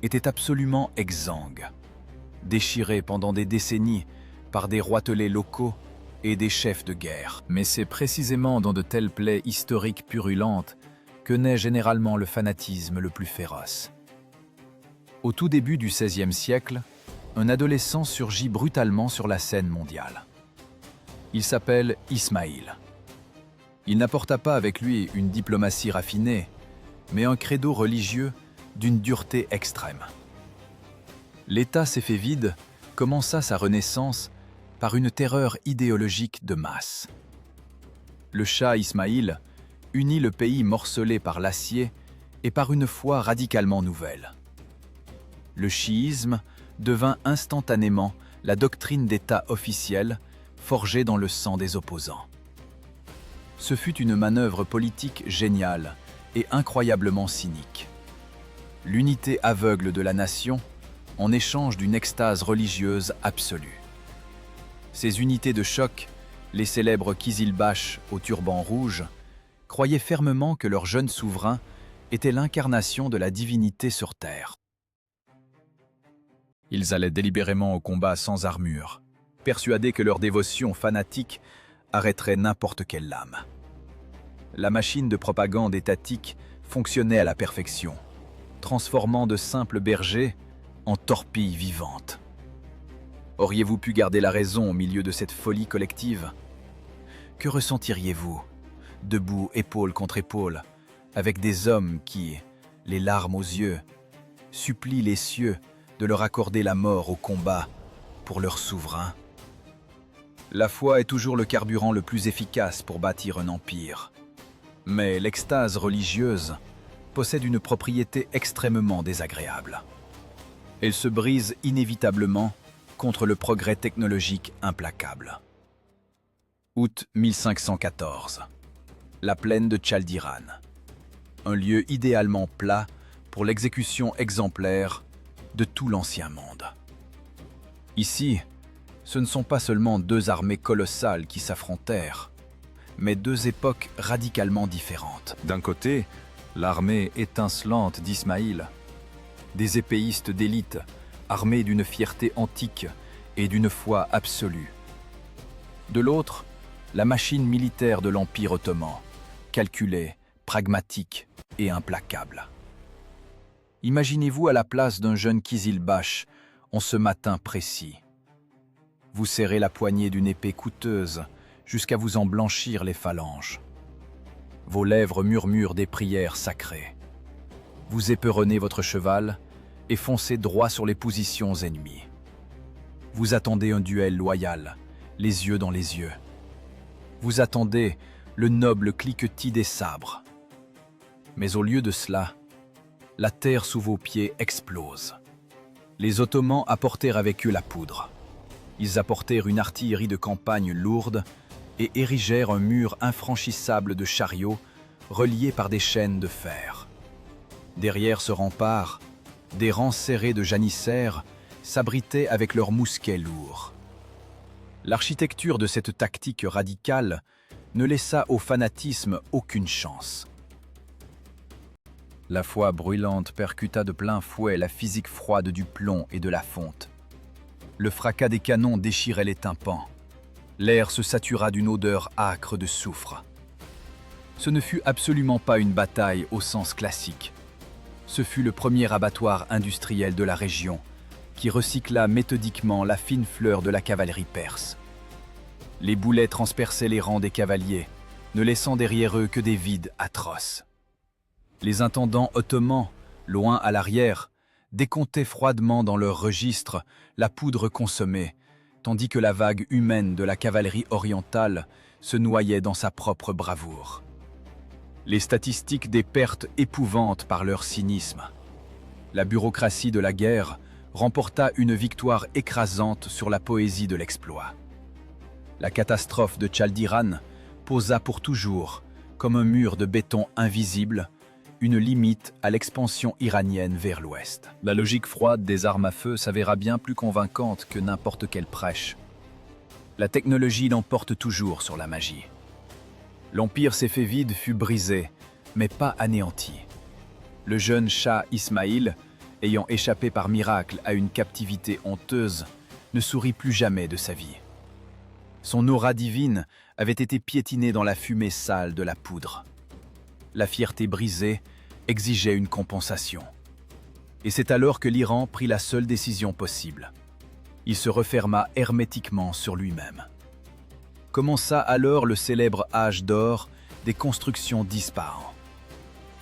Speaker 1: était absolument exsangue, déchiré pendant des décennies par des roitelets locaux et des chefs de guerre. Mais c'est précisément dans de telles plaies historiques purulentes que naît généralement le fanatisme le plus féroce. Au tout début du XVIe siècle, un adolescent surgit brutalement sur la scène mondiale. Il s'appelle Ismaïl. Il n'apporta pas avec lui une diplomatie raffinée, mais un credo religieux d'une dureté extrême. L'État s'est fait vide, commença sa renaissance par une terreur idéologique de masse. Le Shah Ismaïl unit le pays morcelé par l'acier et par une foi radicalement nouvelle. Le chiisme devint instantanément la doctrine d'État officielle forgée dans le sang des opposants. Ce fut une manœuvre politique géniale et incroyablement cynique. L'unité aveugle de la nation en échange d'une extase religieuse absolue. Ces unités de choc, les célèbres Kizilbash au turban rouge, croyaient fermement que leur jeune souverain était l'incarnation de la divinité sur terre. Ils allaient délibérément au combat sans armure, persuadés que leur dévotion fanatique arrêterait n'importe quelle lame. La machine de propagande étatique fonctionnait à la perfection, transformant de simples bergers en torpilles vivantes. Auriez-vous pu garder la raison au milieu de cette folie collective? Que ressentiriez-vous, debout épaule contre épaule, avec des hommes qui, les larmes aux yeux, supplient les cieux de leur accorder la mort au combat pour leur souverain? La foi est toujours le carburant le plus efficace pour bâtir un empire. Mais l'extase religieuse possède une propriété extrêmement désagréable. Elle se brise inévitablement contre le progrès technologique implacable. Août 1514. La plaine de Chaldiran. Un lieu idéalement plat pour l'exécution exemplaire de tout l'ancien monde. Ici, ce ne sont pas seulement deux armées colossales qui s'affrontèrent, mais deux époques radicalement différentes. D'un côté, l'armée étincelante d'Ismaïl, des épéistes d'élite armés d'une fierté antique et d'une foi absolue. De l'autre, la machine militaire de l'Empire ottoman, calculée, pragmatique et implacable. Imaginez-vous à la place d'un jeune Kizilbash en ce matin précis. Vous serrez la poignée d'une épée coûteuse jusqu'à vous en blanchir les phalanges. Vos lèvres murmurent des prières sacrées. Vous éperonnez votre cheval et foncez droit sur les positions ennemies. Vous attendez un duel loyal, les yeux dans les yeux. Vous attendez le noble cliquetis des sabres. Mais au lieu de cela, la terre sous vos pieds explose. Les Ottomans apportèrent avec eux la poudre. Ils apportèrent une artillerie de campagne lourde et érigèrent un mur infranchissable de chariots reliés par des chaînes de fer. Derrière ce rempart, des rangs serrés de janissaires s'abritaient avec leurs mousquets lourds. L'architecture de cette tactique radicale ne laissa au fanatisme aucune chance. La foi brûlante percuta de plein fouet la physique froide du plomb et de la fonte. Le fracas des canons déchirait les tympans. L'air se satura d'une odeur âcre de soufre. Ce ne fut absolument pas une bataille au sens classique. Ce fut le premier abattoir industriel de la région, qui recycla méthodiquement la fine fleur de la cavalerie perse. Les boulets transperçaient les rangs des cavaliers, ne laissant derrière eux que des vides atroces. Les intendants ottomans, loin à l'arrière, décomptaient froidement dans leurs registres la poudre consommée, tandis que la vague humaine de la cavalerie orientale se noyait dans sa propre bravoure. Les statistiques des pertes épouvantent par leur cynisme. La bureaucratie de la guerre remporta une victoire écrasante sur la poésie de l'exploit. La catastrophe de Chaldiran posa pour toujours, comme un mur de béton invisible, une limite à l'expansion iranienne vers l'ouest. La logique froide des armes à feu s'avéra bien plus convaincante que n'importe quelle prêche. La technologie l'emporte toujours sur la magie. L'empire séfévide fut brisé, mais pas anéanti. Le jeune Shah Ismaïl, ayant échappé par miracle à une captivité honteuse, ne sourit plus jamais de sa vie. Son aura divine avait été piétinée dans la fumée sale de la poudre. La fierté brisée exigeait une compensation. Et c'est alors que l'Iran prit la seule décision possible. Il se referma hermétiquement sur lui-même. Commença alors le célèbre âge d'or des constructions d'Ispahan.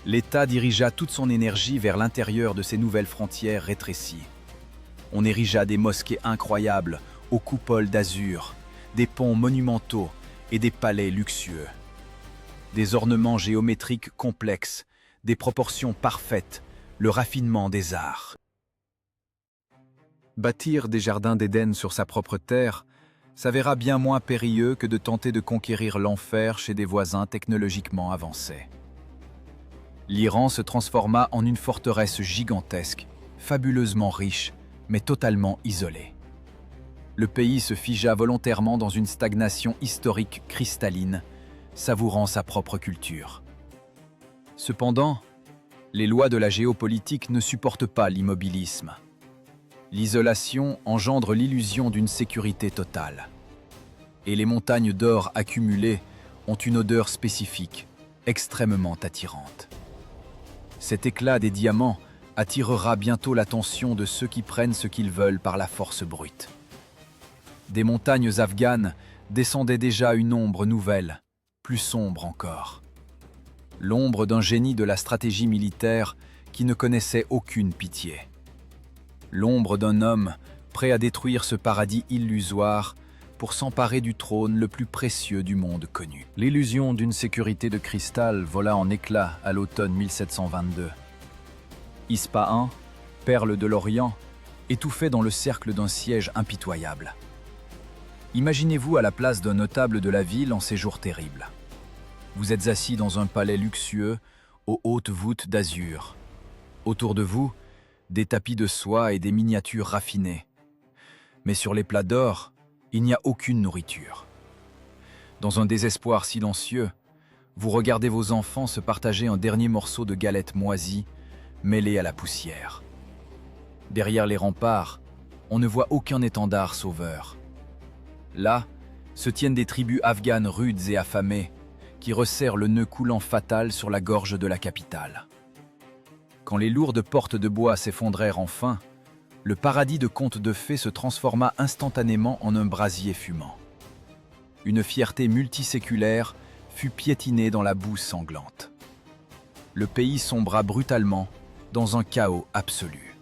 Speaker 1: L'État dirigea toute son énergie vers l'intérieur de ces nouvelles frontières rétrécies. On érigea des mosquées incroyables aux coupoles d'azur, des ponts monumentaux et des palais luxueux. Des ornements géométriques complexes, des proportions parfaites, le raffinement des arts. Bâtir des jardins d'Éden sur sa propre terre, s'avéra bien moins périlleux que de tenter de conquérir l'enfer chez des voisins technologiquement avancés. L'Iran se transforma en une forteresse gigantesque, fabuleusement riche, mais totalement isolée. Le pays se figea volontairement dans une stagnation historique cristalline, savourant sa propre culture. Cependant, les lois de la géopolitique ne supportent pas l'immobilisme. L'isolation engendre l'illusion d'une sécurité totale. Et les montagnes d'or accumulées ont une odeur spécifique, extrêmement attirante. Cet éclat des diamants attirera bientôt l'attention de ceux qui prennent ce qu'ils veulent par la force brute. Des montagnes afghanes descendait déjà une ombre nouvelle, plus sombre encore. L'ombre d'un génie de la stratégie militaire qui ne connaissait aucune pitié. L'ombre d'un homme prêt à détruire ce paradis illusoire pour s'emparer du trône le plus précieux du monde connu. L'illusion d'une sécurité de cristal vola en éclats à l'automne 1722. Ispahan, perle de l'Orient, étouffait dans le cercle d'un siège impitoyable. Imaginez-vous à la place d'un notable de la ville en ces jours terribles. Vous êtes assis dans un palais luxueux aux hautes voûtes d'azur. Autour de vous, des tapis de soie et des miniatures raffinées. Mais sur les plats d'or, il n'y a aucune nourriture. Dans un désespoir silencieux, vous regardez vos enfants se partager un dernier morceau de galette moisie, mêlé à la poussière. Derrière les remparts, on ne voit aucun étendard sauveur. Là, se tiennent des tribus afghanes rudes et affamées, qui resserrent le nœud coulant fatal sur la gorge de la capitale. Quand les lourdes portes de bois s'effondrèrent enfin, le paradis de contes de fées se transforma instantanément en un brasier fumant. Une fierté multiséculaire fut piétinée dans la boue sanglante. Le pays sombra brutalement dans un chaos absolu.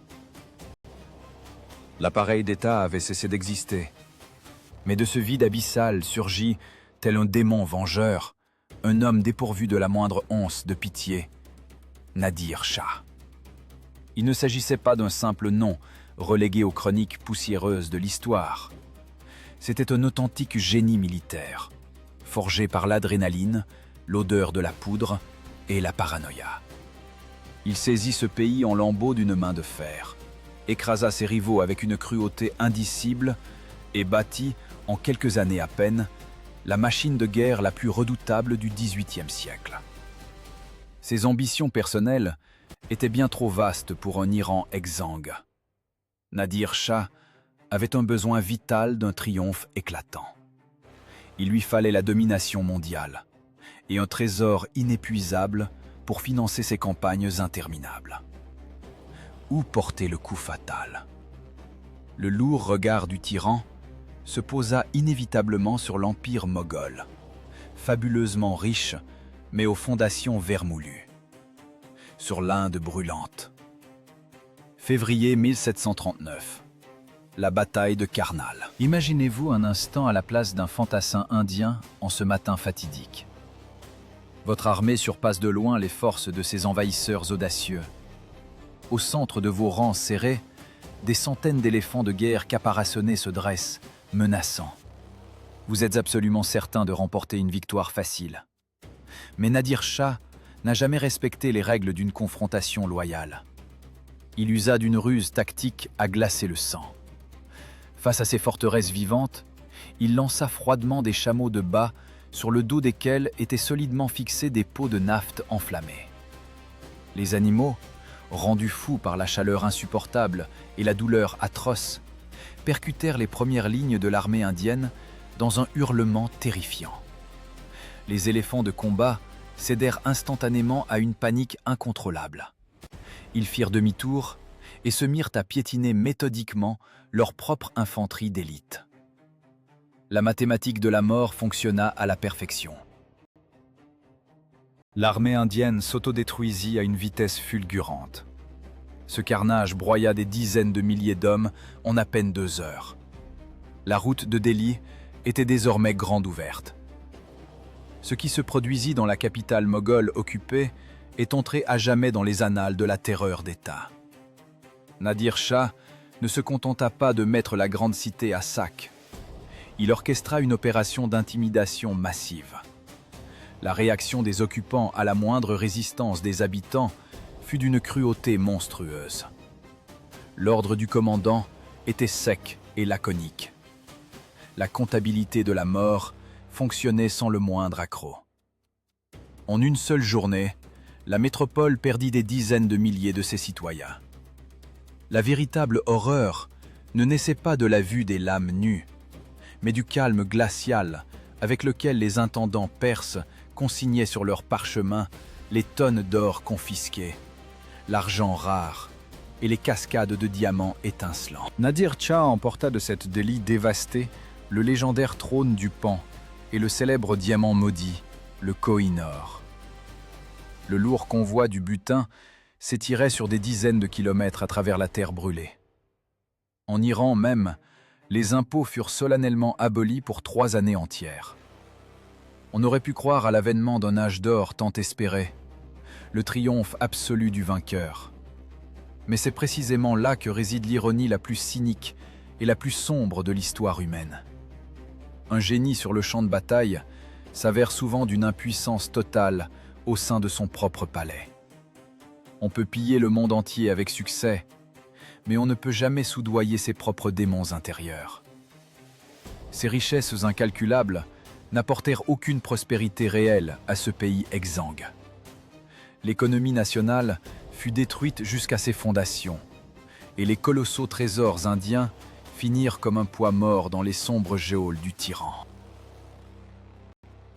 Speaker 1: L'appareil d'État avait cessé d'exister. Mais de ce vide abyssal surgit, tel un démon vengeur, un homme dépourvu de la moindre once de pitié, Nadir Shah. Il ne s'agissait pas d'un simple nom relégué aux chroniques poussiéreuses de l'histoire. C'était un authentique génie militaire, forgé par l'adrénaline, l'odeur de la poudre et la paranoïa. Il saisit ce pays en lambeaux d'une main de fer, écrasa ses rivaux avec une cruauté indicible et bâtit, en quelques années à peine, la machine de guerre la plus redoutable du XVIIIe siècle. Ses ambitions personnelles étaient bien trop vastes pour un Iran exsangue. Nadir Shah avait un besoin vital d'un triomphe éclatant. Il lui fallait la domination mondiale et un trésor inépuisable pour financer ses campagnes interminables. Où porter le coup fatal? Le lourd regard du tyran se posa inévitablement sur l'empire moghol, fabuleusement riche, mais aux fondations vermoulues. Sur l'Inde brûlante. Février 1739. La bataille de Karnal. Imaginez-vous un instant à la place d'un fantassin indien en ce matin fatidique. Votre armée surpasse de loin les forces de ces envahisseurs audacieux. Au centre de vos rangs serrés, des centaines d'éléphants de guerre caparaçonnés se dressent, menaçant. Vous êtes absolument certain de remporter une victoire facile. Mais Nadir Shah n'a jamais respecté les règles d'une confrontation loyale. Il usa d'une ruse tactique à glacer le sang. Face à ces forteresses vivantes, il lança froidement des chameaux de bas sur le dos desquels étaient solidement fixés des pots de naphte enflammés. Les animaux, rendus fous par la chaleur insupportable et la douleur atroce, percutèrent les premières lignes de l'armée indienne dans un hurlement terrifiant. Les éléphants de combat cédèrent instantanément à une panique incontrôlable. Ils firent demi-tour et se mirent à piétiner méthodiquement leur propre infanterie d'élite. La mathématique de la mort fonctionna à la perfection. L'armée indienne s'autodétruisit à une vitesse fulgurante. Ce carnage broya des dizaines de milliers d'hommes en à peine 2 heures. La route de Delhi était désormais grande ouverte. Ce qui se produisit dans la capitale moghole occupée est entré à jamais dans les annales de la terreur d'État. Nadir Shah ne se contenta pas de mettre la grande cité à sac. Il orchestra une opération d'intimidation massive. La réaction des occupants à la moindre résistance des habitants fut d'une cruauté monstrueuse. L'ordre du commandant était sec et laconique. La comptabilité de la mort fonctionnait sans le moindre accroc. En une seule journée, la métropole perdit des dizaines de milliers de ses citoyens. La véritable horreur ne naissait pas de la vue des lames nues, mais du calme glacial avec lequel les intendants perses consignaient sur leurs parchemins les tonnes d'or confisquées, l'argent rare et les cascades de diamants étincelants. Nadir Shah emporta de cette Delhi dévastée le légendaire trône du Pan et le célèbre diamant maudit, le Koh-i-Noor. Le lourd convoi du butin s'étirait sur des dizaines de kilomètres à travers la terre brûlée. En Iran même, les impôts furent solennellement abolis pour 3 années entières. On aurait pu croire à l'avènement d'un âge d'or tant espéré, le triomphe absolu du vainqueur. Mais c'est précisément là que réside l'ironie la plus cynique et la plus sombre de l'histoire humaine. Un génie sur le champ de bataille s'avère souvent d'une impuissance totale au sein de son propre palais. On peut piller le monde entier avec succès, mais on ne peut jamais soudoyer ses propres démons intérieurs. Ces richesses incalculables n'apportèrent aucune prospérité réelle à ce pays exsangue. L'économie nationale fut détruite jusqu'à ses fondations, et les colossaux trésors indiens finirent comme un poids mort dans les sombres geôles du tyran.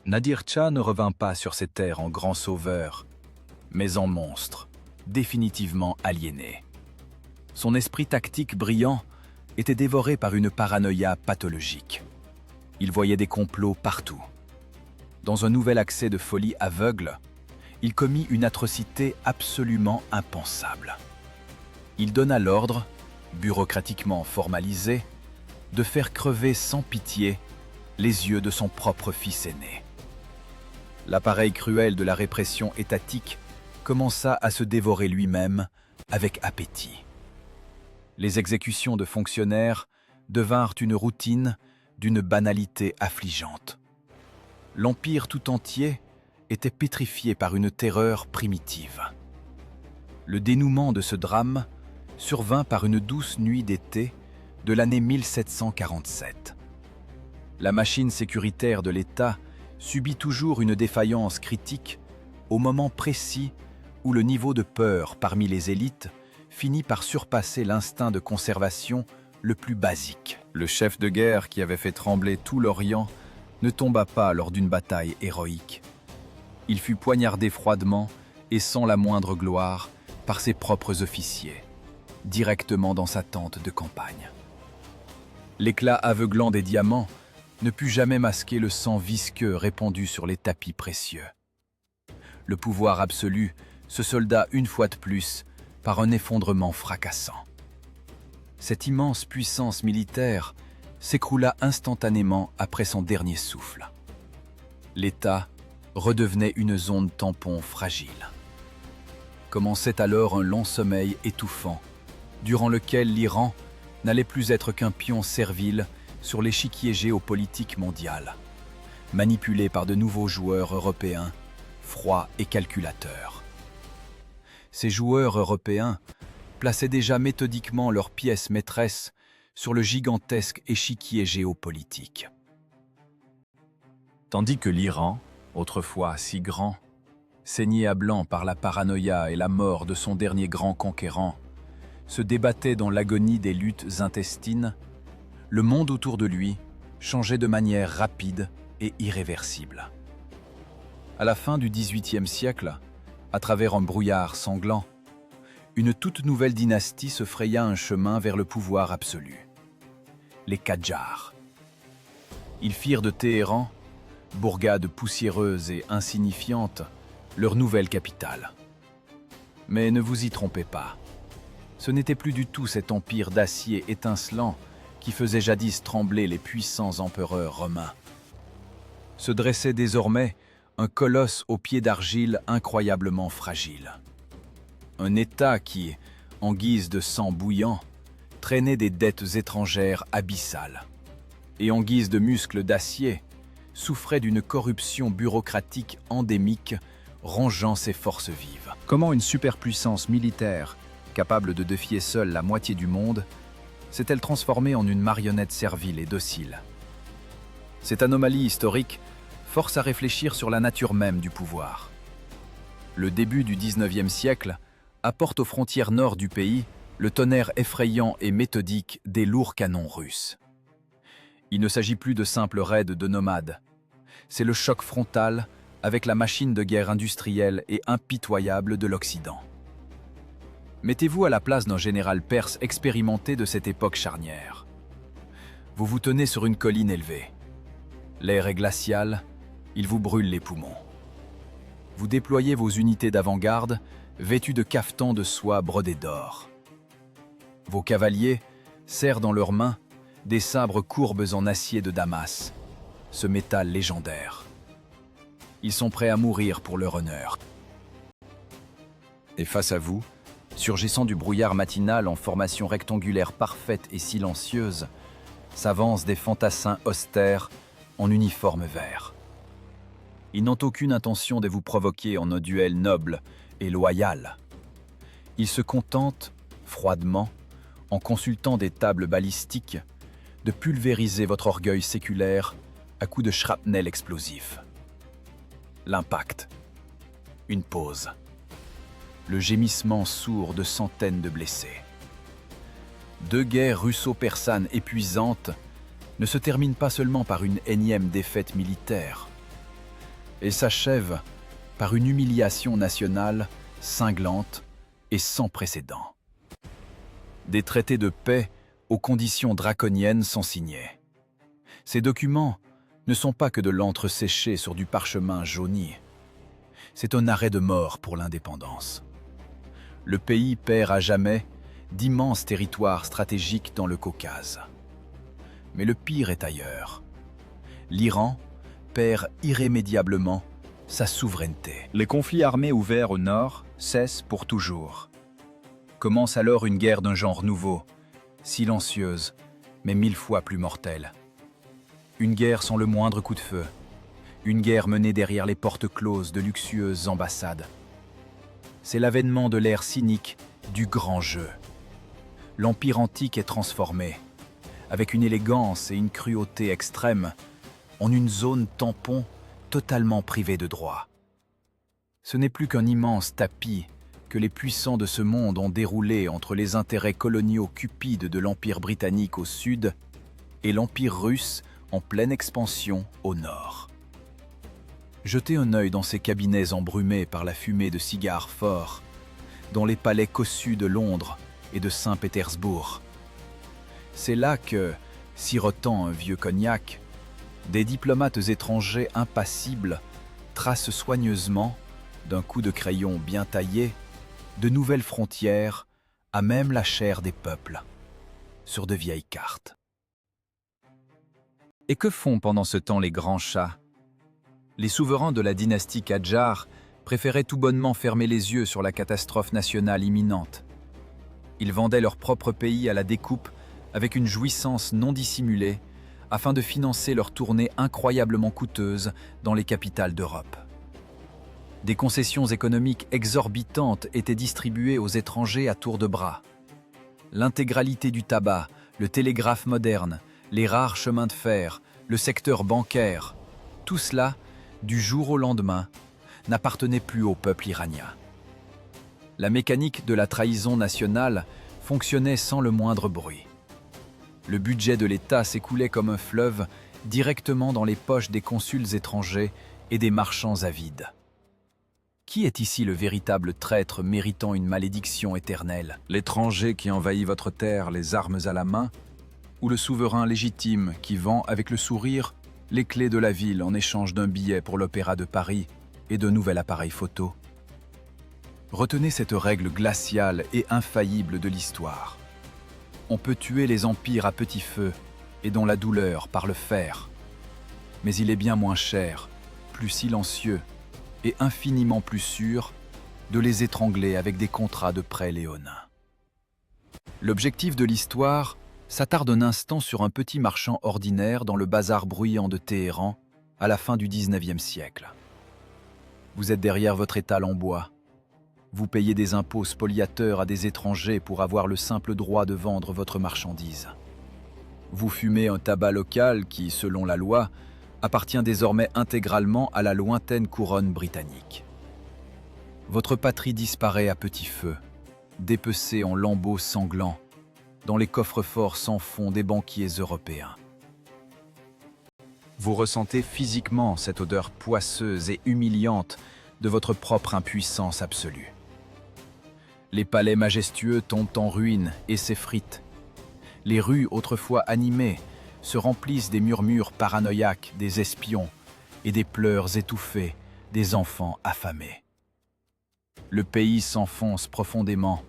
Speaker 1: Nadir Shah ne revint pas sur ses terres en grand sauveur, mais en monstre, définitivement aliéné. Son esprit tactique brillant était dévoré par une paranoïa pathologique. Il voyait des complots partout. Dans un nouvel accès de folie aveugle, il commit une atrocité absolument impensable. Il donna l'ordre, bureaucratiquement formalisé, de faire crever sans pitié les yeux de son propre fils aîné. L'appareil cruel de la répression étatique commença à se dévorer lui-même avec appétit. Les exécutions de fonctionnaires devinrent une routine d'une banalité affligeante. L'Empire tout entier était pétrifié par une terreur primitive. Le dénouement de ce drame survint par une douce nuit d'été de l'année 1747. La machine sécuritaire de l'État subit toujours une défaillance critique au moment précis où le niveau de peur parmi les élites finit par surpasser l'instinct de conservation le plus basique. Le chef de guerre qui avait fait trembler tout l'Orient ne tomba pas lors d'une bataille héroïque. Il fut poignardé froidement et sans la moindre gloire par ses propres officiers, directement dans sa tente de campagne. L'éclat aveuglant des diamants ne put jamais masquer le sang visqueux répandu sur les tapis précieux. Le pouvoir absolu se solda une fois de plus par un effondrement fracassant. Cette immense puissance militaire s'écroula instantanément après son dernier souffle. L'État redevenait une zone tampon fragile. Commençait alors un long sommeil étouffant, durant lequel l'Iran n'allait plus être qu'un pion servile sur l'échiquier géopolitique mondial, manipulé par de nouveaux joueurs européens, froids et calculateurs. Ces joueurs européens plaçaient déjà méthodiquement leurs pièces maîtresses sur le gigantesque échiquier géopolitique. Tandis que l'Iran, autrefois si grand, saigné à blanc par la paranoïa et la mort de son dernier grand conquérant, se débattait dans l'agonie des luttes intestines, le monde autour de lui changeait de manière rapide et irréversible. À la fin du XVIIIe siècle, à travers un brouillard sanglant, une toute nouvelle dynastie se fraya un chemin vers le pouvoir absolu. Les Qadjars. Ils firent de Téhéran, bourgade poussiéreuse et insignifiante, leur nouvelle capitale. Mais ne vous y trompez pas. Ce n'était plus du tout cet empire d'acier étincelant qui faisait jadis trembler les puissants empereurs romains. Se dressait désormais un colosse aux pieds d'argile incroyablement fragile. Un État qui, en guise de sang bouillant, traînait des dettes étrangères abyssales. et en guise de muscles d'acier, souffrait d'une corruption bureaucratique endémique, rongeant ses forces vives. Comment une superpuissance militaire, capable de défier seule la moitié du monde, s'est-elle transformée en une marionnette servile et docile? Cette anomalie historique force à réfléchir sur la nature même du pouvoir. Le début du XIXe siècle apporte aux frontières nord du pays le tonnerre effrayant et méthodique des lourds canons russes. Il ne s'agit plus de simples raids de nomades. C'est le choc frontal avec la machine de guerre industrielle et impitoyable de l'Occident. Mettez-vous à la place d'un général perse expérimenté de cette époque charnière. Vous vous tenez sur une colline élevée. L'air est glacial, il vous brûle les poumons. Vous déployez vos unités d'avant-garde, vêtues de cafetans de soie brodés d'or. Vos cavaliers serrent dans leurs mains des sabres courbes en acier de Damas, ce métal légendaire. Ils sont prêts à mourir pour leur honneur. Et face à vous, surgissant du brouillard matinal en formation rectangulaire parfaite et silencieuse, s'avancent des fantassins austères en uniforme vert. Ils n'ont aucune intention de vous provoquer en un duel noble et loyal. Ils se contentent, froidement, en consultant des tables balistiques, de pulvériser votre orgueil séculaire à coups de shrapnel explosif. L'impact. Une pause. Le gémissement sourd de centaines de blessés. Deux guerres russo-persanes épuisantes ne se terminent pas seulement par une énième défaite militaire, et s'achèvent par une humiliation nationale cinglante et sans précédent. Des traités de paix aux conditions draconiennes sont signés. Ces documents ne sont pas que de l'encre séchée sur du parchemin jauni. C'est un arrêt de mort pour l'indépendance. Le pays perd à jamais d'immenses territoires stratégiques dans le Caucase. Mais le pire est ailleurs. L'Iran perd irrémédiablement sa souveraineté. Les conflits armés ouverts au nord cessent pour toujours. Commence alors une guerre d'un genre nouveau, silencieuse, mais 1000 fois plus mortelle. Une guerre sans le moindre coup de feu. Une guerre menée derrière les portes closes de luxueuses ambassades. C'est l'avènement de l'ère cynique du grand jeu. L'Empire antique est transformé, avec une élégance et une cruauté extrêmes, en une zone tampon totalement privée de droit. Ce n'est plus qu'un immense tapis que les puissants de ce monde ont déroulé entre les intérêts coloniaux cupides de l'Empire britannique au sud et l'Empire russe en pleine expansion au nord. Jetez un œil dans ces cabinets embrumés par la fumée de cigares forts, dans les palais cossus de Londres et de Saint-Pétersbourg. C'est là que, sirotant un vieux cognac, des diplomates étrangers impassibles tracent soigneusement, d'un coup de crayon bien taillé, de nouvelles frontières à même la chair des peuples, sur de vieilles cartes. Et que font pendant ce temps les grands chats? Les souverains de la dynastie Kadjar préféraient tout bonnement fermer les yeux sur la catastrophe nationale imminente. Ils vendaient leur propre pays à la découpe avec une jouissance non dissimulée afin de financer leurs tournées incroyablement coûteuses dans les capitales d'Europe. Des concessions économiques exorbitantes étaient distribuées aux étrangers à tour de bras. L'intégralité du tabac, le télégraphe moderne, les rares chemins de fer, le secteur bancaire, tout cela, du jour au lendemain, n'appartenait plus au peuple iranien. La mécanique de la trahison nationale fonctionnait sans le moindre bruit. Le budget de l'État s'écoulait comme un fleuve directement dans les poches des consuls étrangers et des marchands avides. Qui est ici le véritable traître méritant une malédiction éternelle? L'étranger qui envahit votre terre les armes à la main, ou le souverain légitime qui vend avec le sourire les clés de la ville en échange d'un billet pour l'Opéra de Paris et d'un nouvel appareil photo? Retenez cette règle glaciale et infaillible de l'histoire. On peut tuer les empires à petit feu et dont la douleur par le fer. Mais il est bien moins cher, plus silencieux et infiniment plus sûr de les étrangler avec des contrats de prêt léonins. L'objectif de l'histoire s'attarde un instant sur un petit marchand ordinaire dans le bazar bruyant de Téhéran à la fin du XIXe siècle. Vous êtes derrière votre étal en bois. Vous payez des impôts spoliateurs à des étrangers pour avoir le simple droit de vendre votre marchandise. Vous fumez un tabac local qui, selon la loi, appartient désormais intégralement à la lointaine couronne britannique. Votre patrie disparaît à petit feu, dépecée en lambeaux sanglants, dans les coffres-forts sans fond des banquiers européens. Vous ressentez physiquement cette odeur poisseuse et humiliante de votre propre impuissance absolue. Les palais majestueux tombent en ruine et s'effritent. Les rues autrefois animées se remplissent des murmures paranoïaques des espions et des pleurs étouffés des enfants affamés. Le pays s'enfonce profondément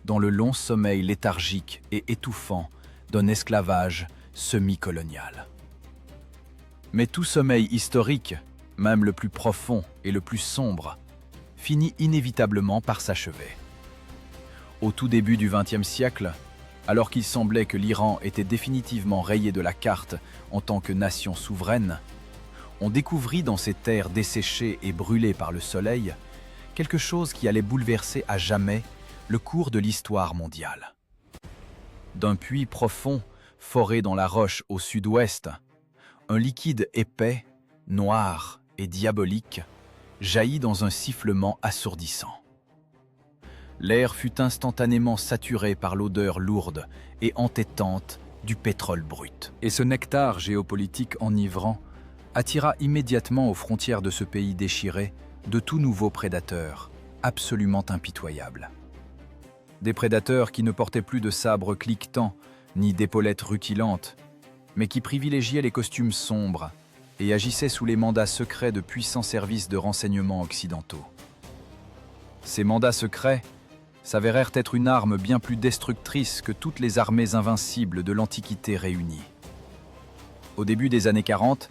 Speaker 1: dans le long sommeil léthargique et étouffant d'un esclavage semi-colonial. Mais tout sommeil historique, même le plus profond et le plus sombre, finit inévitablement par s'achever. Au tout début du XXe siècle, alors qu'il semblait que l'Iran était définitivement rayé de la carte en tant que nation souveraine, on découvrit dans ces terres desséchées et brûlées par le soleil quelque chose qui allait bouleverser à jamais le cours de l'histoire mondiale. D'un puits profond, foré dans la roche au sud-ouest, un liquide épais, noir et diabolique jaillit dans un sifflement assourdissant. L'air fut instantanément saturé par l'odeur lourde et entêtante du pétrole brut. Et ce nectar géopolitique enivrant attira immédiatement aux frontières de ce pays déchiré de tout nouveaux prédateurs, absolument impitoyables. Des prédateurs qui ne portaient plus de sabres cliquetants, ni d'épaulettes rutilantes, mais qui privilégiaient les costumes sombres et agissaient sous les mandats secrets de puissants services de renseignement occidentaux. Ces mandats secrets s'avérèrent être une arme bien plus destructrice que toutes les armées invincibles de l'Antiquité réunies. Au début des années 40,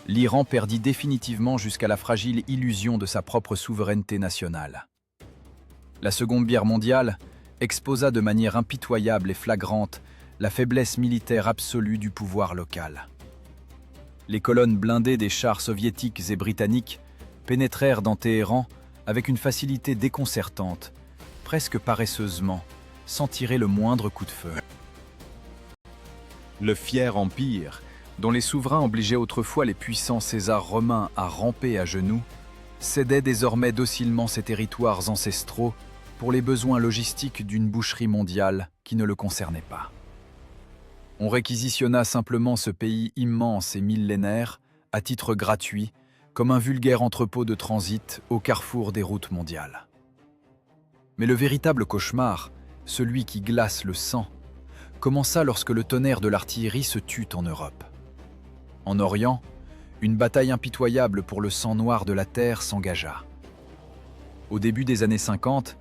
Speaker 1: l'Iran perdit définitivement jusqu'à la fragile illusion de sa propre souveraineté nationale. La Seconde Guerre mondiale exposa de manière impitoyable et flagrante la faiblesse militaire absolue du pouvoir local. Les colonnes blindées des chars soviétiques et britanniques pénétrèrent dans Téhéran avec une facilité déconcertante, presque paresseusement, sans tirer le moindre coup de feu. Le fier empire, dont les souverains obligeaient autrefois les puissants Césars romains à ramper à genoux, cédait désormais docilement ses territoires ancestraux pour les besoins logistiques d'une boucherie mondiale qui ne le concernait pas. On réquisitionna simplement ce pays immense et millénaire, à titre gratuit, comme un vulgaire entrepôt de transit au carrefour des routes mondiales. Mais le véritable cauchemar, celui qui glace le sang, commença lorsque le tonnerre de l'artillerie se tut en Europe. En Orient, une bataille impitoyable pour le sang noir de la terre s'engagea. Au début des années 50,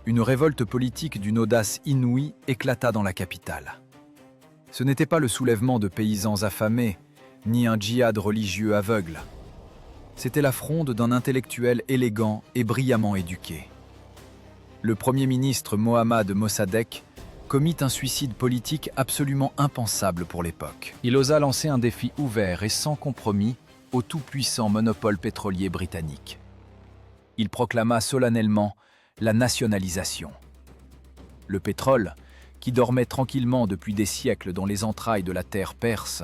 Speaker 1: une révolte politique d'une audace inouïe éclata dans la capitale. Ce n'était pas le soulèvement de paysans affamés, ni un djihad religieux aveugle. C'était la fronde d'un intellectuel élégant et brillamment éduqué. Le Premier ministre Mohammad Mossadegh commit un suicide politique absolument impensable pour l'époque. Il osa lancer un défi ouvert et sans compromis au tout-puissant monopole pétrolier britannique. Il proclama solennellement la nationalisation. Le pétrole, qui dormait tranquillement depuis des siècles dans les entrailles de la terre perse,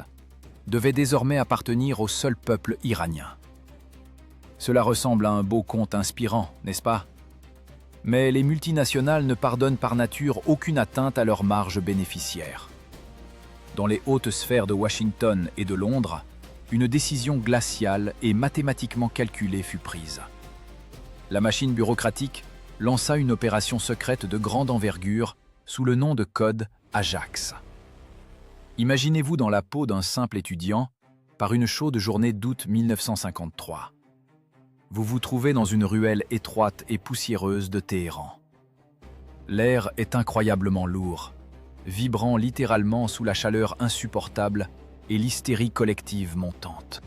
Speaker 1: devait désormais appartenir au seul peuple iranien. Cela ressemble à un beau conte inspirant, n'est-ce pas? Mais les multinationales ne pardonnent par nature aucune atteinte à leurs marges bénéficiaires. Dans les hautes sphères de Washington et de Londres, une décision glaciale et mathématiquement calculée fut prise. La machine bureaucratique lança une opération secrète de grande envergure sous le nom de code Ajax. Imaginez-vous dans la peau d'un simple étudiant par une chaude journée d'août 1953. Vous vous trouvez dans une ruelle étroite et poussiéreuse de Téhéran. L'air est incroyablement lourd, vibrant littéralement sous la chaleur insupportable et l'hystérie collective montante.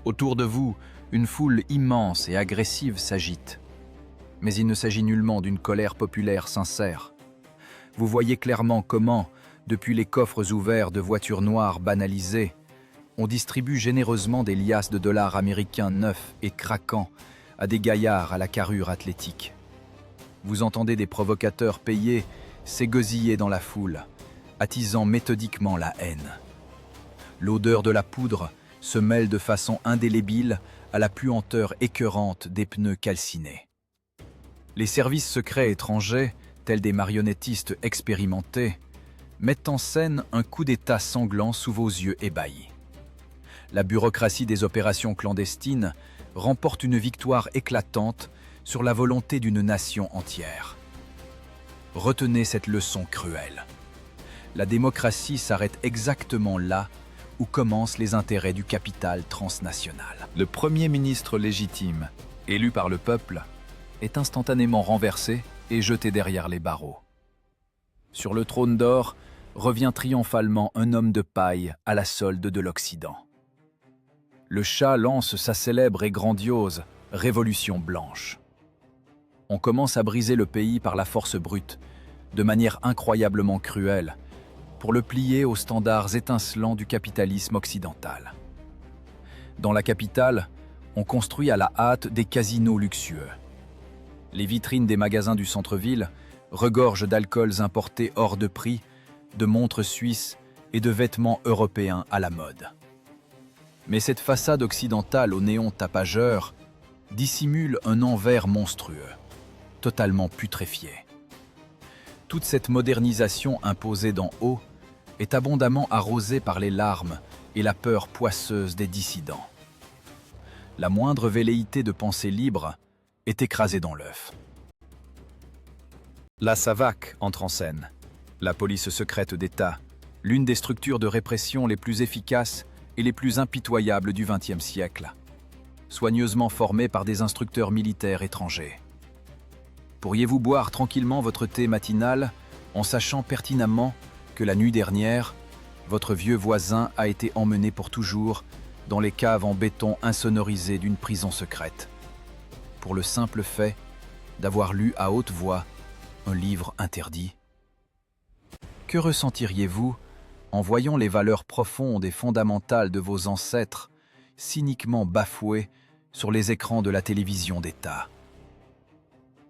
Speaker 1: Autour de vous, une foule immense et agressive s'agite. Mais il ne s'agit nullement d'une colère populaire sincère. vous voyez clairement comment, depuis les coffres ouverts de voitures noires banalisées, on distribue généreusement des liasses de dollars américains neufs et craquants à des gaillards à la carrure athlétique. Vous entendez des provocateurs payés s'égosiller dans la foule, attisant méthodiquement la haine. L'odeur de la poudre se mêle de façon indélébile à la puanteur écœurante des pneus calcinés. Les services secrets étrangers, tels des marionnettistes expérimentés, mettent en scène un coup d'État sanglant sous vos yeux ébahis. La bureaucratie des opérations clandestines remporte une victoire éclatante sur la volonté d'une nation entière. Retenez cette leçon cruelle. La démocratie s'arrête exactement là où commencent les intérêts du capital transnational. Le Premier ministre légitime, élu par le peuple, est instantanément renversé et jeté derrière les barreaux. Sur le trône d'or revient triomphalement un homme de paille à la solde de l'Occident. Le Shah lance sa célèbre et grandiose Révolution blanche. On commence à briser le pays par la force brute, de manière incroyablement cruelle, pour le plier aux standards étincelants du capitalisme occidental. Dans la capitale, on construit à la hâte des casinos luxueux. Les vitrines des magasins du centre-ville regorgent d'alcools importés hors de prix, de montres suisses et de vêtements européens à la mode. Mais cette façade occidentale au néon tapageur dissimule un envers monstrueux, totalement putréfié. Toute cette modernisation imposée d'en haut est abondamment arrosée par les larmes et la peur poisseuse des dissidents. La moindre velléité de pensée libre est écrasée dans l'œuf. La SAVAK entre en scène, la police secrète d'État, l'une des structures de répression les plus efficaces et les plus impitoyables du XXe siècle, soigneusement formée par des instructeurs militaires étrangers. Pourriez-vous boire tranquillement votre thé matinal en sachant pertinemment que la nuit dernière, votre vieux voisin a été emmené pour toujours dans les caves en béton insonorisées d'une prison secrète, pour le simple fait d'avoir lu à haute voix un livre interdit? Que ressentiriez-vous en voyant les valeurs profondes et fondamentales de vos ancêtres cyniquement bafouées sur les écrans de la télévision d'État?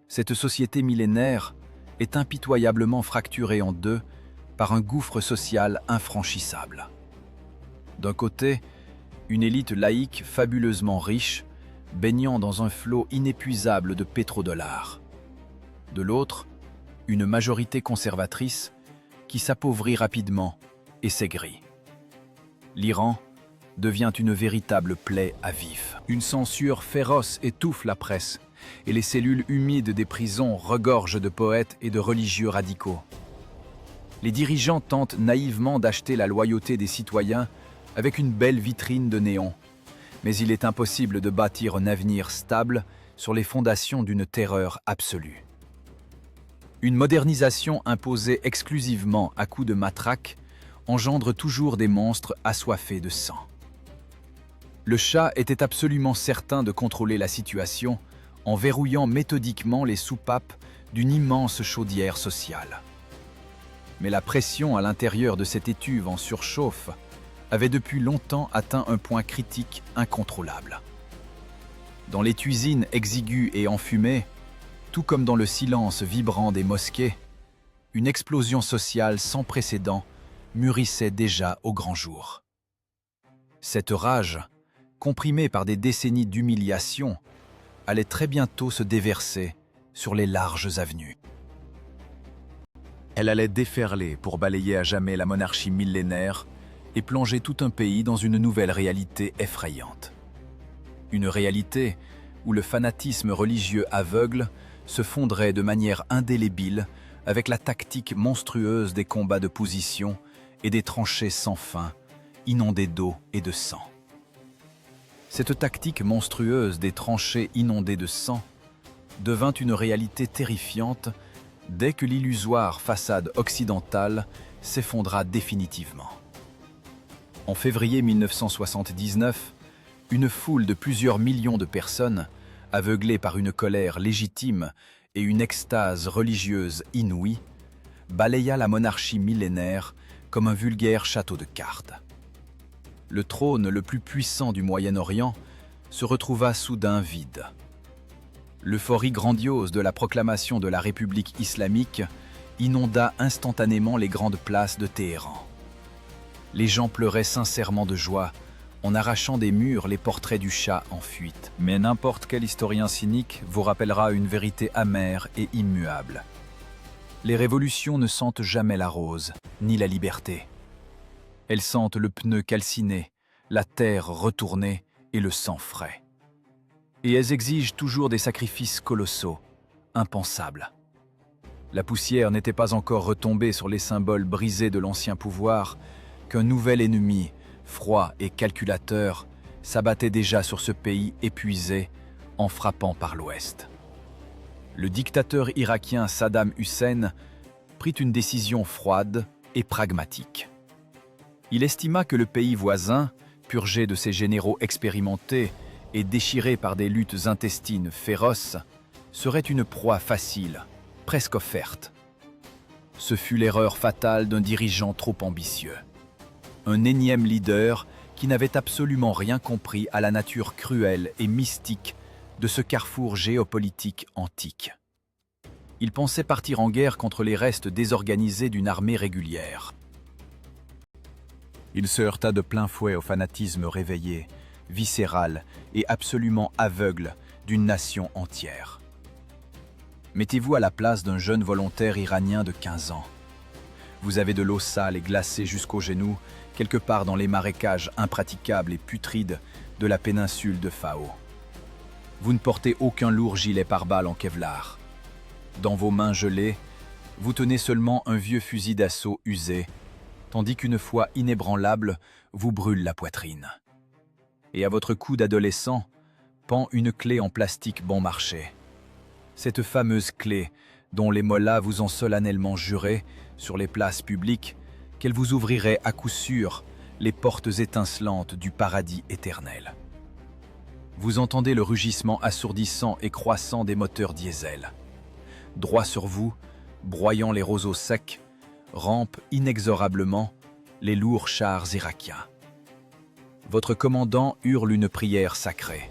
Speaker 1: Cette société millénaire est impitoyablement fracturée en deux par un gouffre social infranchissable. D'un côté, une élite laïque fabuleusement riche, baignant dans un flot inépuisable de pétrodollars. De l'autre, une majorité conservatrice qui s'appauvrit rapidement et s'aigrit. L'Iran devient une véritable plaie à vif. Une censure féroce étouffe la presse, et les cellules humides des prisons regorgent de poètes et de religieux radicaux. Les dirigeants tentent naïvement d'acheter la loyauté des citoyens avec une belle vitrine de néon, mais il est impossible de bâtir un avenir stable sur les fondations d'une terreur absolue. Une modernisation imposée exclusivement à coups de matraque engendre toujours des monstres assoiffés de sang. Le Shah était absolument certain de contrôler la situation en verrouillant méthodiquement les soupapes d'une immense chaudière sociale. Mais la pression à l'intérieur de cette étuve en surchauffe avait depuis longtemps atteint un point critique incontrôlable. Dans les cuisines exiguës et enfumées, tout comme dans le silence vibrant des mosquées, une explosion sociale sans précédent mûrissait déjà au grand jour. Cette rage, comprimée par des décennies d'humiliation, allait très bientôt se déverser sur les larges avenues. Elle allait déferler pour balayer à jamais la monarchie millénaire et plonger tout un pays dans une nouvelle réalité effrayante. Une réalité où le fanatisme religieux aveugle se fondrait de manière indélébile avec la tactique monstrueuse des combats de position et des tranchées sans fin, inondées d'eau et de sang. Cette tactique monstrueuse des tranchées inondées de sang devint une réalité terrifiante dès que l'illusoire façade occidentale s'effondra définitivement. En février 1979, une foule de plusieurs millions de personnes, aveuglées par une colère légitime et une extase religieuse inouïe, balaya la monarchie millénaire comme un vulgaire château de cartes. Le trône le plus puissant du Moyen-Orient se retrouva soudain vide. L'euphorie grandiose de la proclamation de la République islamique inonda instantanément les grandes places de Téhéran. Les gens pleuraient sincèrement de joie en arrachant des murs les portraits du Shah en fuite. Mais n'importe quel historien cynique vous rappellera une vérité amère et immuable. Les révolutions ne sentent jamais la rose, ni la liberté. Elles sentent le pneu calciné, la terre retournée et le sang frais. Et elles exigent toujours des sacrifices colossaux, impensables. La poussière n'était pas encore retombée sur les symboles brisés de l'ancien pouvoir qu'un nouvel ennemi, froid et calculateur, s'abattait déjà sur ce pays épuisé en frappant par l'ouest. Le dictateur irakien Saddam Hussein prit une décision froide et pragmatique. Il estima que le pays voisin, purgé de ses généraux expérimentés et déchiré par des luttes intestines féroces, serait une proie facile, presque offerte. Ce fut l'erreur fatale d'un dirigeant trop ambitieux. Un énième leader qui n'avait absolument rien compris à la nature cruelle et mystique de ce carrefour géopolitique antique. Il pensait partir en guerre contre les restes désorganisés d'une armée régulière. Il se heurta de plein fouet au fanatisme réveillé, viscéral et absolument aveugle d'une nation entière. Mettez-vous à la place d'un jeune volontaire iranien de 15 ans. Vous avez de l'eau sale et glacée jusqu'aux genoux, quelque part dans les marécages impraticables et putrides de la péninsule de Fao. Vous ne portez aucun lourd gilet pare-balles en Kevlar. Dans vos mains gelées, vous tenez seulement un vieux fusil d'assaut usé, tandis qu'une foi inébranlable vous brûle la poitrine. Et à votre cou d'adolescent pend une clé en plastique bon marché. Cette fameuse clé dont les mollahs vous ont solennellement juré, sur les places publiques, qu'elle vous ouvrirait à coup sûr les portes étincelantes du paradis éternel. Vous entendez le rugissement assourdissant et croissant des moteurs diesel. Droit sur vous, broyant les roseaux secs, rampent inexorablement les lourds chars irakiens. Votre commandant hurle une prière sacrée,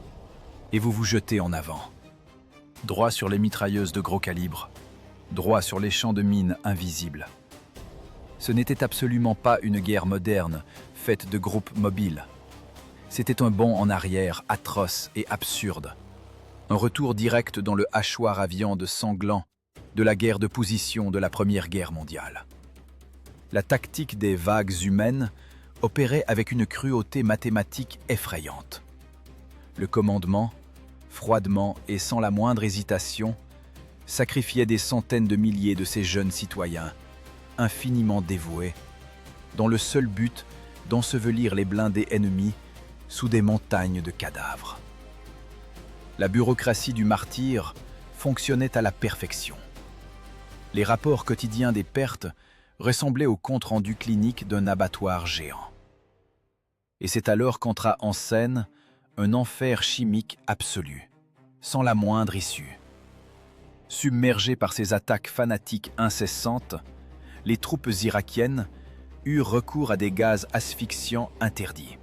Speaker 1: et vous vous jetez en avant. Droit sur les mitrailleuses de gros calibre, droit sur les champs de mines invisibles. Ce n'était absolument pas une guerre moderne, faite de groupes mobiles. C'était un bond en arrière atroce et absurde. Un retour direct dans le hachoir à viande sanglant de la guerre de position de la Première Guerre mondiale. La tactique des vagues humaines opérait avec une cruauté mathématique effrayante. Le commandement, froidement et sans la moindre hésitation, sacrifiait des centaines de milliers de ces jeunes citoyens, infiniment dévoués, dans le seul but d'ensevelir les blindés ennemis sous des montagnes de cadavres. La bureaucratie du martyr fonctionnait à la perfection. Les rapports quotidiens des pertes ressemblaient au compte-rendu clinique d'un abattoir géant. Et c'est alors qu'entra en scène un enfer chimique absolu, sans la moindre issue. Submergées par ces attaques fanatiques incessantes, les troupes irakiennes eurent recours à des gaz asphyxiants interdits.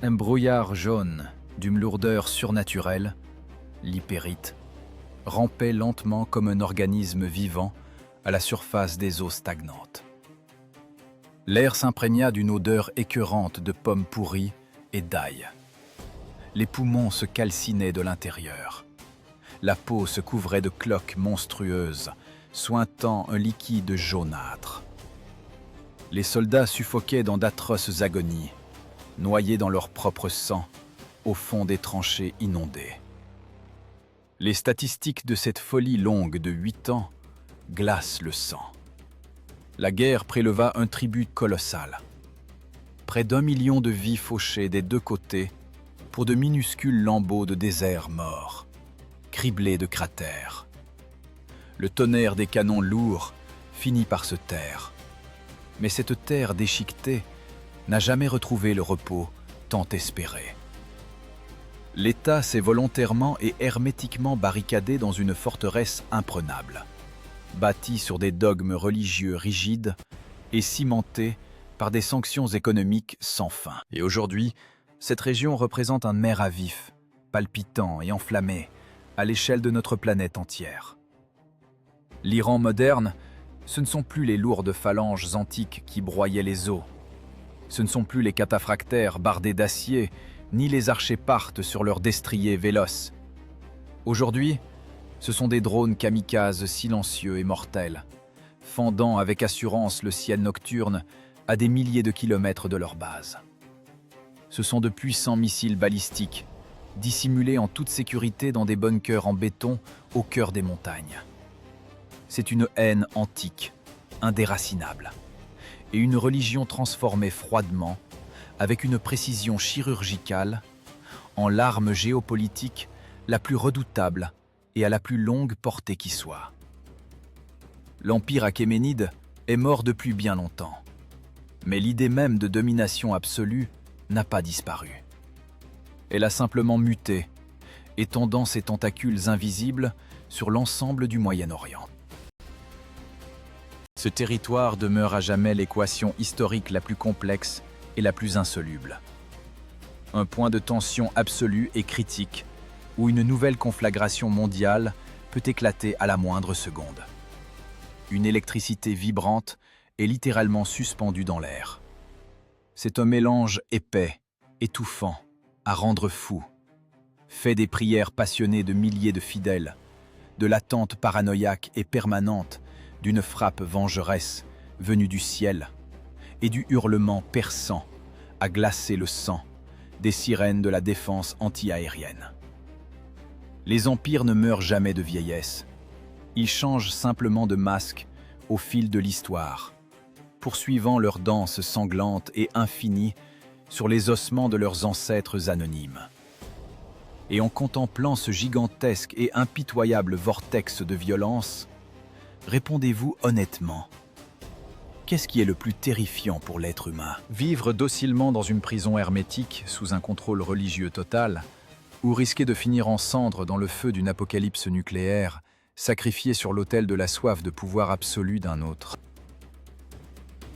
Speaker 1: Un brouillard jaune, d'une lourdeur surnaturelle, l'hypérite, rampait lentement comme un organisme vivant à la surface des eaux stagnantes. L'air s'imprégna d'une odeur écœurante de pommes pourries et d'ail. Les poumons se calcinaient de l'intérieur. La peau se couvrait de cloques monstrueuses, suintant un liquide jaunâtre. Les soldats suffoquaient dans d'atroces agonies, noyés dans leur propre sang, au fond des tranchées inondées. Les statistiques de cette folie longue de 8 ans glacent le sang. La guerre préleva un tribut colossal. Près d'1 million de vies fauchées des deux côtés pour de minuscules lambeaux de désert morts, criblés de cratères. Le tonnerre des canons lourds finit par se taire. Mais cette terre déchiquetée n'a jamais retrouvé le repos tant espéré. L'État s'est volontairement et hermétiquement barricadé dans une forteresse imprenable. bâtie sur des dogmes religieux rigides et cimentée par des sanctions économiques sans fin. Et aujourd'hui, cette région représente un nerf à vif, palpitant et enflammé, à l'échelle de notre planète entière. L'Iran moderne, ce ne sont plus les lourdes phalanges antiques qui broyaient les eaux. Ce ne sont plus les cataphractaires bardés d'acier, ni les archépartes sur leurs destriers véloces. Aujourd'hui, ce sont des drones kamikazes silencieux et mortels, fendant avec assurance le ciel nocturne à des milliers de kilomètres de leur base. Ce sont de puissants missiles balistiques, dissimulés en toute sécurité dans des bunkers en béton au cœur des montagnes. C'est une haine antique, indéracinable, et une religion transformée froidement, avec une précision chirurgicale, en l'arme géopolitique la plus redoutable et à la plus longue portée qui soit. L'empire achéménide est mort depuis bien longtemps, mais l'idée même de domination absolue n'a pas disparu. Elle a simplement muté, étendant ses tentacules invisibles sur l'ensemble du Moyen-Orient. Ce territoire demeure à jamais l'équation historique la plus complexe et la plus insoluble. Un point de tension absolue et critique, où une nouvelle conflagration mondiale peut éclater à la moindre seconde. Une électricité vibrante est littéralement suspendue dans l'air. C'est un mélange épais, étouffant, à rendre fou, fait des prières passionnées de milliers de fidèles, de l'attente paranoïaque et permanente d'une frappe vengeresse venue du ciel, et du hurlement perçant à glacer le sang des sirènes de la défense anti-aérienne. Les empires ne meurent jamais de vieillesse. Ils changent simplement de masque au fil de l'histoire, poursuivant leur danse sanglante et infinie sur les ossements de leurs ancêtres anonymes. Et en contemplant ce gigantesque et impitoyable vortex de violence, répondez-vous honnêtement, qu'est-ce qui est le plus terrifiant pour l'être humain? Vivre docilement dans une prison hermétique sous un contrôle religieux total, ou risquer de finir en cendres dans le feu d'une apocalypse nucléaire, sacrifié sur l'autel de la soif de pouvoir absolu d'un autre?